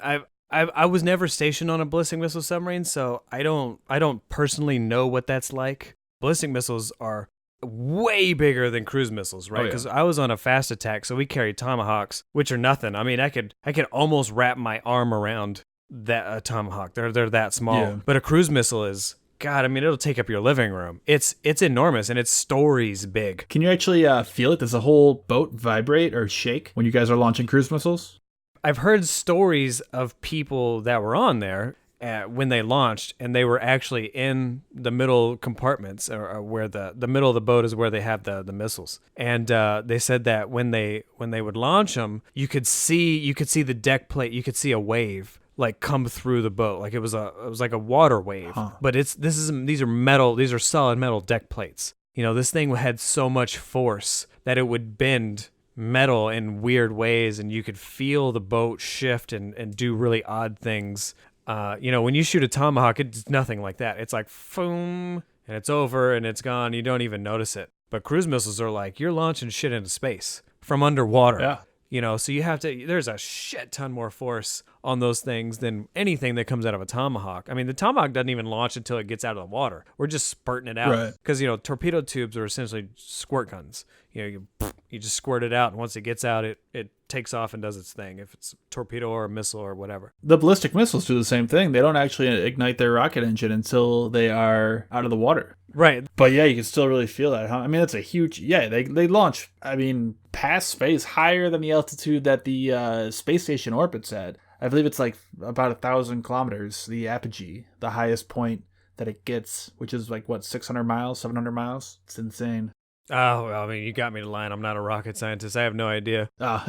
I was never stationed on a ballistic missile submarine, so I don't personally know what that's like. Ballistic missiles are way bigger than cruise missiles, right? Because I was on a fast attack, so we carried Tomahawks, which are nothing. I mean, I could almost wrap my arm around that Tomahawk. They're that small. Yeah. But a cruise missile is... God, I mean, it'll take up your living room. It's enormous, and it's stories big. Can you actually feel it? Does the whole boat vibrate or shake when you guys are launching cruise missiles? I've heard stories of people that were on there, when they launched, and they were actually in the middle compartments, or where the middle of the boat is where they have the missiles. And they said that when they would launch them, you could see the deck plate, you could see a wave like come through the boat, like it was like a water wave. But these are solid metal deck plates. You know, this thing had so much force that it would bend metal in weird ways, and you could feel the boat shift and do really odd things. You know, when you shoot a Tomahawk, it's nothing like that. It's like, boom, and it's over, and it's gone. You don't even notice it. But cruise missiles are like, you're launching shit into space from underwater. Yeah. You know, so there's a shit ton more force on those things than anything that comes out of a Tomahawk. I mean, the Tomahawk doesn't even launch until it gets out of the water. We're just spurting it out. Right. Because, you know, torpedo tubes are essentially squirt guns. You know, you just squirt it out, and once it gets out, it takes off and does its thing, if it's a torpedo or a missile or whatever. The ballistic missiles do the same thing. They don't actually ignite their rocket engine until they are out of the water. Right. But yeah, you can still really feel that, huh? I mean, that's a huge... Yeah, they launch, I mean, past space, higher than the altitude that the space station orbits at. I believe it's like about 1,000 kilometers, the apogee, the highest point that it gets, which is like, what, 600 miles, 700 miles? It's insane. Oh, well, I mean, you got me to line. I'm not a rocket scientist. I have no idea. Oh.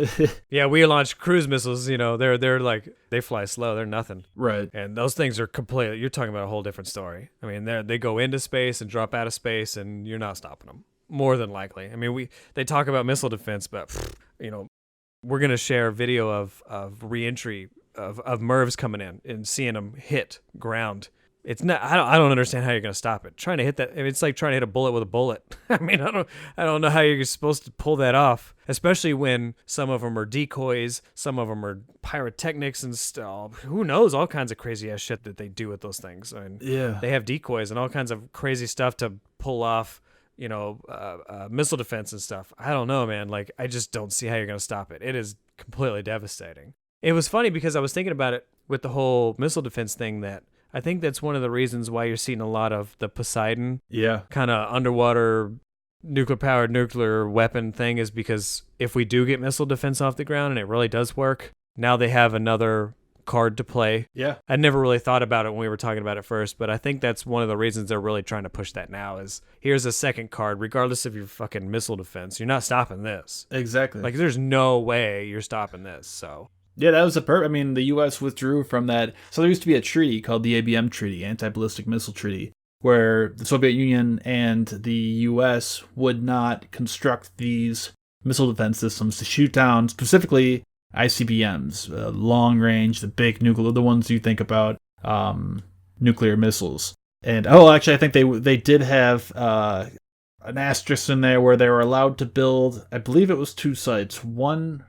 Yeah, we launch cruise missiles. You know, they're like, they fly slow. They're nothing. Right. And those things are completely, you're talking about a whole different story. I mean, they go into space and drop out of space, and you're not stopping them. More than likely. I mean, they talk about missile defense, but, you know, we're going to share a video of reentry of MIRVs coming in and seeing them hit ground. It's not. I don't understand how you're going to stop it. Trying to hit that, it's like trying to hit a bullet with a bullet. I mean, I don't know how you're supposed to pull that off, especially when some of them are decoys, some of them are pyrotechnics and stuff. Who knows? All kinds of crazy ass shit that they do with those things. I mean, yeah, they have decoys and all kinds of crazy stuff to pull off. You know, missile defense and stuff. I don't know, man. Like, I just don't see how you're going to stop it. It is completely devastating. It was funny because I was thinking about it with the whole missile defense thing, that I think that's one of the reasons why you're seeing a lot of the Poseidon kind of underwater nuclear weapon thing, is because if we do get missile defense off the ground and it really does work, now they have another card to play. Yeah. I never really thought about it when we were talking about it first, but I think that's one of the reasons they're really trying to push that now, is here's a second card, regardless of your fucking missile defense. You're not stopping this. Exactly. Like, there's no way you're stopping this, so... Yeah, that was I mean, the U.S. withdrew from that. So there used to be a treaty called the ABM Treaty, Anti-Ballistic Missile Treaty, where the Soviet Union and the U.S. would not construct these missile defense systems to shoot down specifically ICBMs, long range, the big nuclear, the ones you think about, nuclear missiles. And actually, I think they did have an asterisk in there where they were allowed to build. I believe it was 2 sites, one.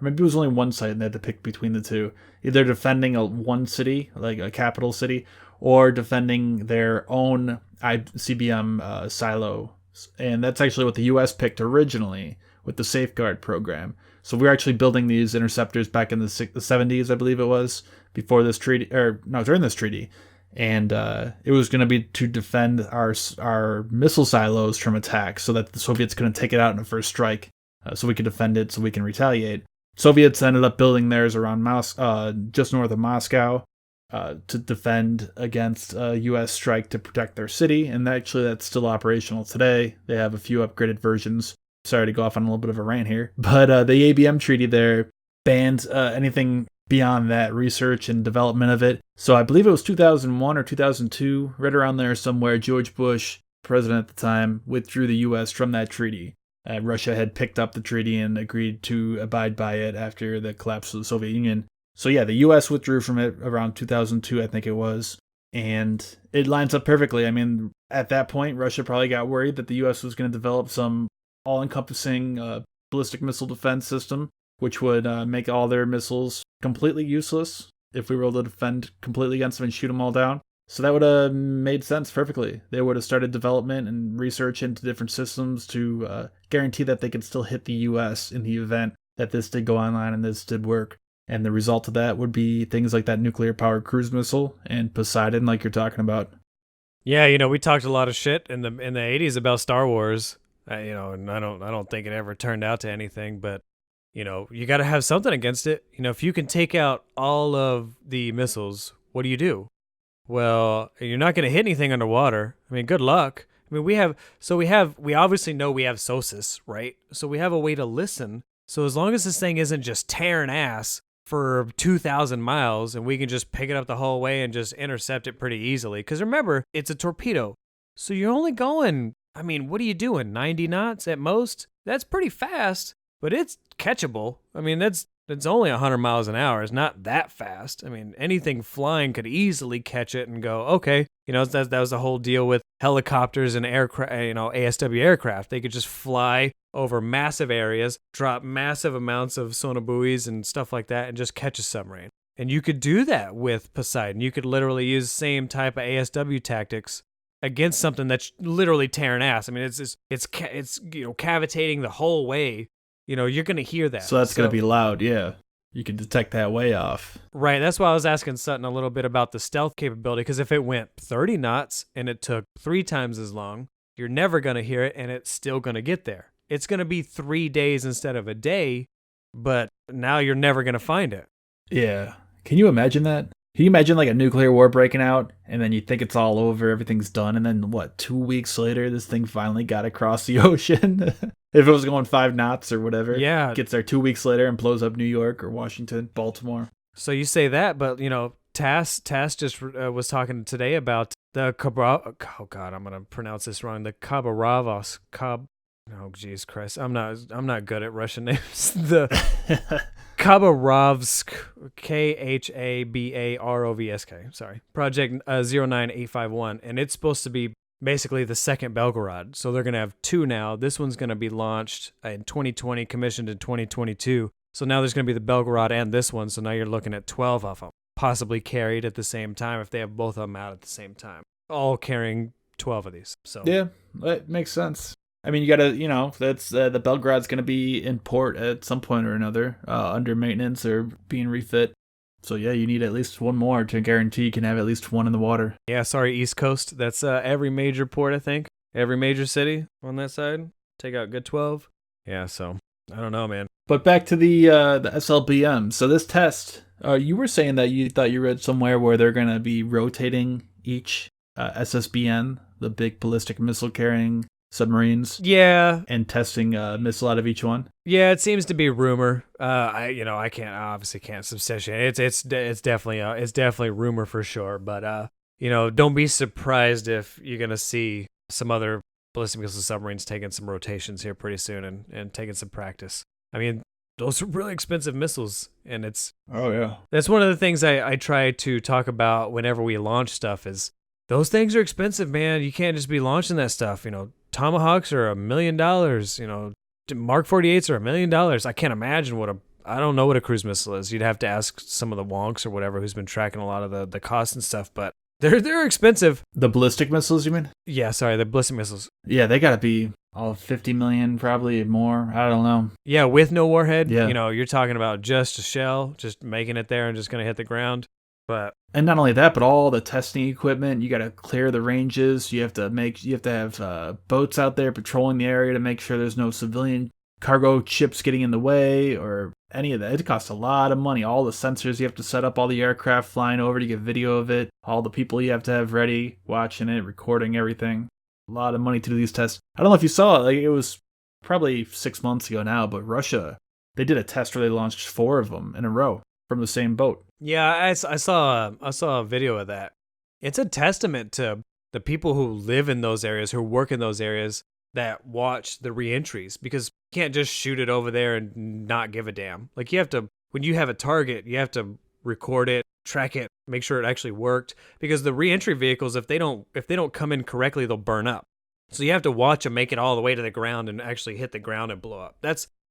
Or maybe it was only one site and they had to pick between the two. Either defending one city, like a capital city, or defending their own ICBM silo. And that's actually what the U.S. picked originally with the Safeguard program. So we were actually building these interceptors back in the 70s, I believe it was, before this treaty, during this treaty. And it was going to be to defend our missile silos from attack so that the Soviets couldn't take it out in the first strike, so we could defend it, so we can retaliate. Soviets ended up building theirs around just north of Moscow, to defend against a U.S. strike to protect their city, and actually that's still operational today. They have a few upgraded versions. Sorry to go off on a little bit of a rant here, but the ABM treaty there banned anything beyond that, research and development of it. So I believe it was 2001 or 2002, right around there somewhere, George Bush, president at the time, withdrew the U.S. from that treaty. Russia had picked up the treaty and agreed to abide by it after the collapse of the Soviet Union. So yeah, the U.S. withdrew from it around 2002, I think it was. And it lines up perfectly. I mean, at that point, Russia probably got worried that the U.S. was going to develop some all-encompassing ballistic missile defense system, which would make all their missiles completely useless if we were able to defend completely against them and shoot them all down. So that would have made sense perfectly. They would have started development and research into different systems to guarantee that they could still hit the U.S. in the event that this did go online and this did work. And the result of that would be things like that nuclear-powered cruise missile and Poseidon, like you're talking about. Yeah, you know, we talked a lot of shit in the 80s about Star Wars. And I don't think it ever turned out to anything, but you know, you got to have something against it. You know, if you can take out all of the missiles, what do? Well, you're not going to hit anything underwater. I mean, good luck. I mean, we obviously know we have SOSUS, right? So we have a way to listen. So as long as this thing isn't just tearing ass for 2,000 miles and we can just pick it up the whole way and just intercept it pretty easily. Because remember, it's a torpedo. So you're only going, I mean, what are you doing? 90 knots at most? That's pretty fast, but it's catchable. I mean, that's only 100 miles an hour. It's not that fast. I mean, anything flying could easily catch it and go, okay. You know, that was the whole deal with helicopters and aircraft, ASW aircraft. They could just fly over massive areas, drop massive amounts of sonobuoys and stuff like that, and just catch a submarine. And you could do that with Poseidon. You could literally use the same type of ASW tactics against something that's literally tearing ass. I mean, it's cavitating the whole way. You know, you're gonna hear that. So that's gonna be loud, yeah. You can detect that way off. Right. That's why I was asking Sutton a little bit about the stealth capability, because if it went 30 knots and it took 3 times as long, you're never gonna hear it, and it's still gonna get there. It's gonna be 3 days instead of a day, but now you're never gonna find it. Yeah. Can you imagine that? Can you imagine like a nuclear war breaking out and then you think it's all over, everything's done, and then 2 weeks later this thing finally got across the ocean? If it was going 5 knots or whatever. Yeah. Gets there 2 weeks later and blows up New York or Washington, Baltimore. So you say that, but Tass just was talking today about the oh God, I'm gonna pronounce this wrong. The Khabarovsk. Oh jeez Christ, I'm not good at Russian names. The Khabarovsk, Khabarovsk. Sorry, Project 09851, and it's supposed to be basically the second Belgorod. So they're gonna have 2 now. This one's gonna be launched in 2020, commissioned in 2022. So now there's gonna be the Belgorod and this one. So now you're looking at 12 of them, possibly carried at the same time if they have both of them out at the same time, all carrying 12 of these. So yeah, that makes sense. I mean, you gotta, that's the Belgorod's gonna be in port at some point or another, under maintenance or being refit. So yeah, you need at least one more to guarantee you can have at least one in the water. Yeah, sorry, East Coast. That's every major port, I think. Every major city on that side. Take out good 12. Yeah, so I don't know, man. But back to the SLBM. So this test, you were saying that you thought you read somewhere where they're gonna be rotating each SSBN, the big ballistic missile carrying submarines. Yeah. And testing a missile out of each one. Yeah, it seems to be a rumor. I obviously can't substantiate it. It's definitely rumor for sure. But don't be surprised if you're gonna see some other ballistic missile submarines taking some rotations here pretty soon and taking some practice. I mean, those are really expensive missiles, and that's one of the things I try to talk about whenever we launch stuff is those things are expensive, man. You can't just be launching that stuff. Tomahawks are $1 million. Mark 48s are $1 million. I can't imagine I don't know what a cruise missile is. You'd have to ask some of the wonks or whatever who's been tracking a lot of the costs and stuff, but they're expensive. The ballistic missiles, you mean? Yeah, sorry, the ballistic missiles. Yeah, they gotta be all 50 million, probably more. I don't know. Yeah, with no warhead. Yeah. You're talking about just a shell, just making it there and just gonna hit the ground. And not only that, but all the testing equipment, you got to clear the ranges. You have to have boats out there patrolling the area to make sure there's no civilian cargo ships getting in the way or any of that. It costs a lot of money. All the sensors you have to set up, all the aircraft flying over to get video of it, all the people you have to have ready, watching it, recording everything. A lot of money to do these tests. I don't know if you saw it. Like, it was probably 6 months ago now, but Russia, they did a test where they launched 4 of them in a row from the same boat. Yeah, I saw a video of that. It's a testament to the people who live in those areas, who work in those areas, that watch the reentries, because you can't just shoot it over there and not give a damn. Like, you have to, when you have a target, you have to record it, track it, make sure it actually worked, because the reentry vehicles, if they don't come in correctly, they'll burn up. So you have to watch them make it all the way to the ground and actually hit the ground and blow up.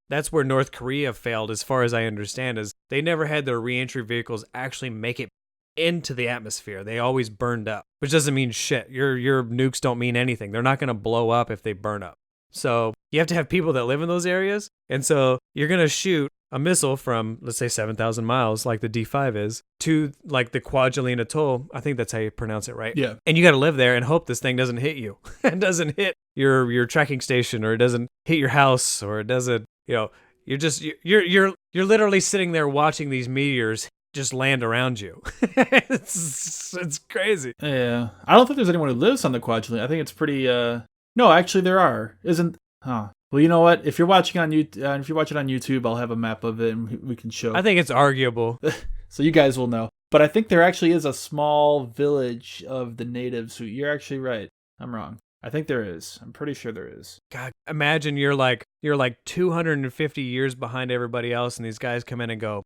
That's where North Korea failed, as far as I understand, is they never had their reentry vehicles actually make it into the atmosphere. They always burned up, which doesn't mean shit. Your nukes don't mean anything. They're not going to blow up if they burn up. So you have to have people that live in those areas. And so you're going to shoot a missile from, let's say, 7,000 miles, like the D5 is, to like the Kwajalein Atoll. I think that's how you pronounce it, right? Yeah. And you got to live there and hope this thing doesn't hit you. It doesn't hit your tracking station, or it doesn't hit your house, or it doesn't, you're literally sitting there watching these meteors just land around you. It's crazy. Yeah. I don't think there's anyone who lives on the Kwajalein. I think it's pretty, no, actually there are. Well, you know what? If you're watching on if you watch it on YouTube, I'll have a map of it and we can show. I think it's arguable. So you guys will know. But I think there actually is a small village of the natives who, you're actually right. I'm wrong. I think there is. I'm pretty sure there is. God, imagine you're like 250 years behind everybody else, and these guys come in and go,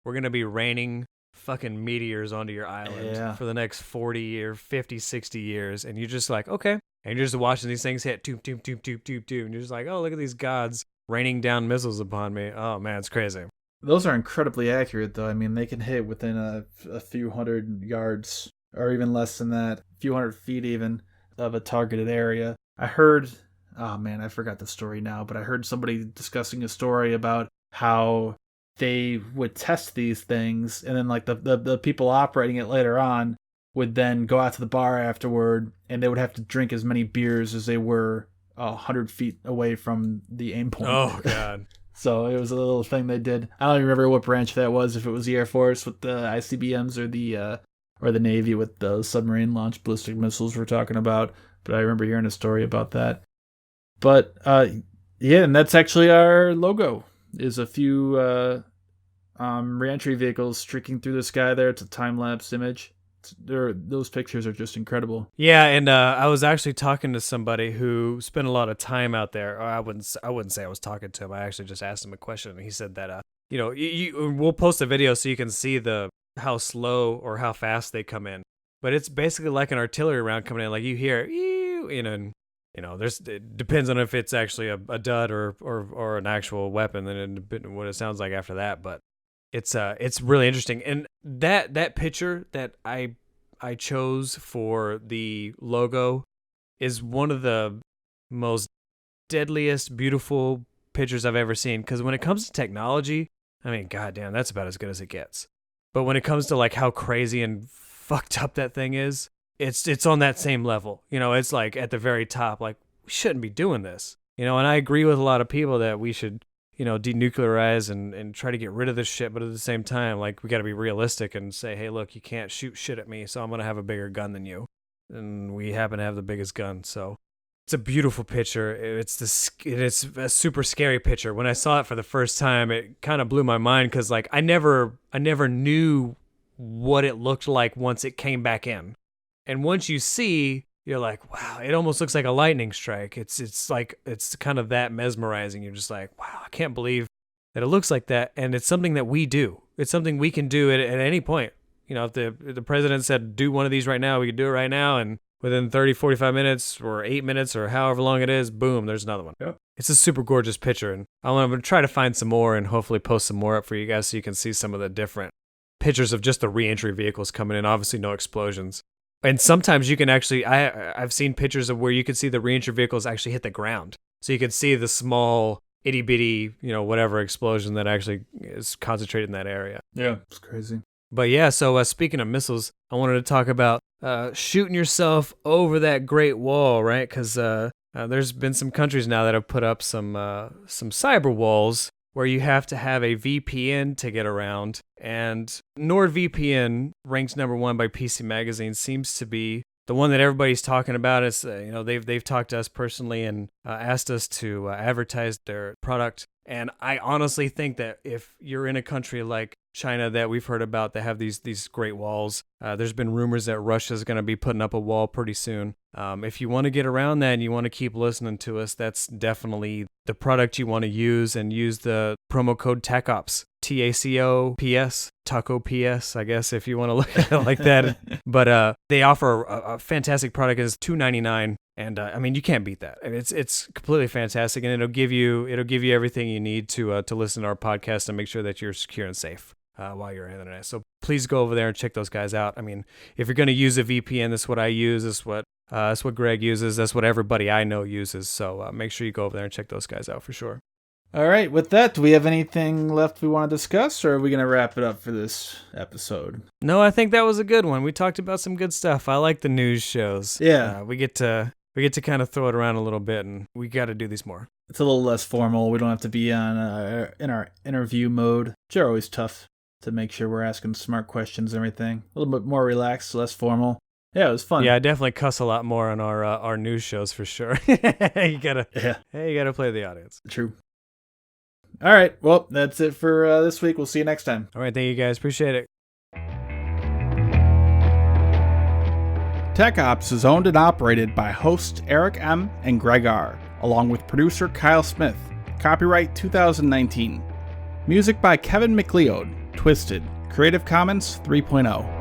"We're gonna be raining fucking meteors onto your island for the next 40 or 50, 60 years," and you're just like, okay, and you're just watching these things hit, doop, doop, doop, doop, doop, doop, and you're just like, oh, look at these gods raining down missiles upon me. Oh man, it's crazy. Those are incredibly accurate, though. I mean, they can hit within a few hundred yards, or even less than that, a few hundred feet even, of a targeted area. I heard, oh man, I forgot the story now, but I heard somebody discussing a story about how they would test these things, and then like the people operating it later on would then go out to the bar afterward, and they would have to drink as many beers as they were 100 feet away from the aim point. Oh god. So it was a little thing they did. I don't even remember what branch that was, if it was the Air Force with the ICBMs or the Navy with the submarine launched ballistic missiles we're talking about. But I remember hearing a story about that. But yeah, and that's actually our logo, is a few reentry vehicles streaking through the sky there. It's a time-lapse image. Those pictures are just incredible. Yeah, and I was actually talking to somebody who spent a lot of time out there. Or I wouldn't say I was talking to him. I actually just asked him a question, and he said that we'll post a video so you can see how slow or how fast they come in. But it's basically like an artillery round coming in. Like you hear, and it depends on if it's actually a dud or an actual weapon, and what it sounds like after that. But it's really interesting, and that picture that I chose for the logo is one of the most deadliest, beautiful pictures I've ever seen. Because when it comes to technology, I mean, goddamn, that's about as good as it gets. But when it comes to like how crazy and fucked up that thing is, it's on that same level. It's like at the very top. Like, we shouldn't be doing this. And I agree with a lot of people that we should denuclearize and try to get rid of this shit. But at the same time, like, we got to be realistic and say, hey, look, you can't shoot shit at me, so I'm going to have a bigger gun than you. And we happen to have the biggest gun. So it's a beautiful picture. It's a super scary picture. When I saw it for the first time, it kind of blew my mind because, like, I never knew what it looked like once it came back in. And once you see, you're like, wow, it almost looks like a lightning strike. It's kind of that mesmerizing. You're just like, wow, I can't believe that it looks like that. And it's something that we do. It's something we can do at any point. If the president said, do one of these right now, we could do it right now. And within 30, 45 minutes or 8 minutes or however long it is, boom, there's another one. Yep. It's a super gorgeous picture. And I'm going to try to find some more and hopefully post some more up for you guys so you can see some of the different pictures of just the reentry vehicles coming in. Obviously, no explosions. And sometimes you can actually, I've seen pictures of where you can see the reentry vehicles actually hit the ground. So you can see the small itty bitty, whatever explosion that actually is concentrated in that area. Yeah, it's crazy. But yeah, so speaking of missiles, I wanted to talk about shooting yourself over that Great Wall, right? Because there's been some countries now that have put up some cyber walls where you have to have a VPN to get around. And NordVPN, ranked number 1 by PC Magazine, seems to be the one that everybody's talking about. Is they've talked to us personally and asked us to advertise their product. And I honestly think that if you're in a country like China that we've heard about that have these great walls, there's been rumors that Russia's going to be putting up a wall pretty soon. If you want to get around that and you want to keep listening to us, that's definitely the product you want to use, and use the promo code TACOPS, TACOPS, Taco PS, I guess, if you want to look at it like that. But they offer a fantastic product. It's $2.99. And I mean, you can't beat that. I mean, it's completely fantastic, and it'll give you everything you need to listen to our podcast and make sure that you're secure and safe while you're on the internet. So please go over there and check those guys out. I mean, if you're going to use a VPN, that's what I use. That's what Greg uses. That's what everybody I know uses. So make sure you go over there and check those guys out for sure. All right. With that, do we have anything left we want to discuss, or are we going to wrap it up for this episode? No, I think that was a good one. We talked about some good stuff. I like the news shows. Yeah. We get to kind of throw it around a little bit, and we got to do these more. It's a little less formal. We don't have to be in our interview mode, which are always tough. to make sure we're asking smart questions and everything. A little bit more relaxed, less formal. Yeah, it was fun. Yeah, I definitely cuss a lot more on our news shows for sure. you gotta play the audience. True. All right, well, that's it for this week. We'll see you next time. All right, thank you guys. Appreciate it. Tech Ops is owned and operated by hosts Eric M. and Greg R., along with producer Kyle Smith. Copyright 2019. Music by Kevin MacLeod. Twisted. Creative Commons 3.0.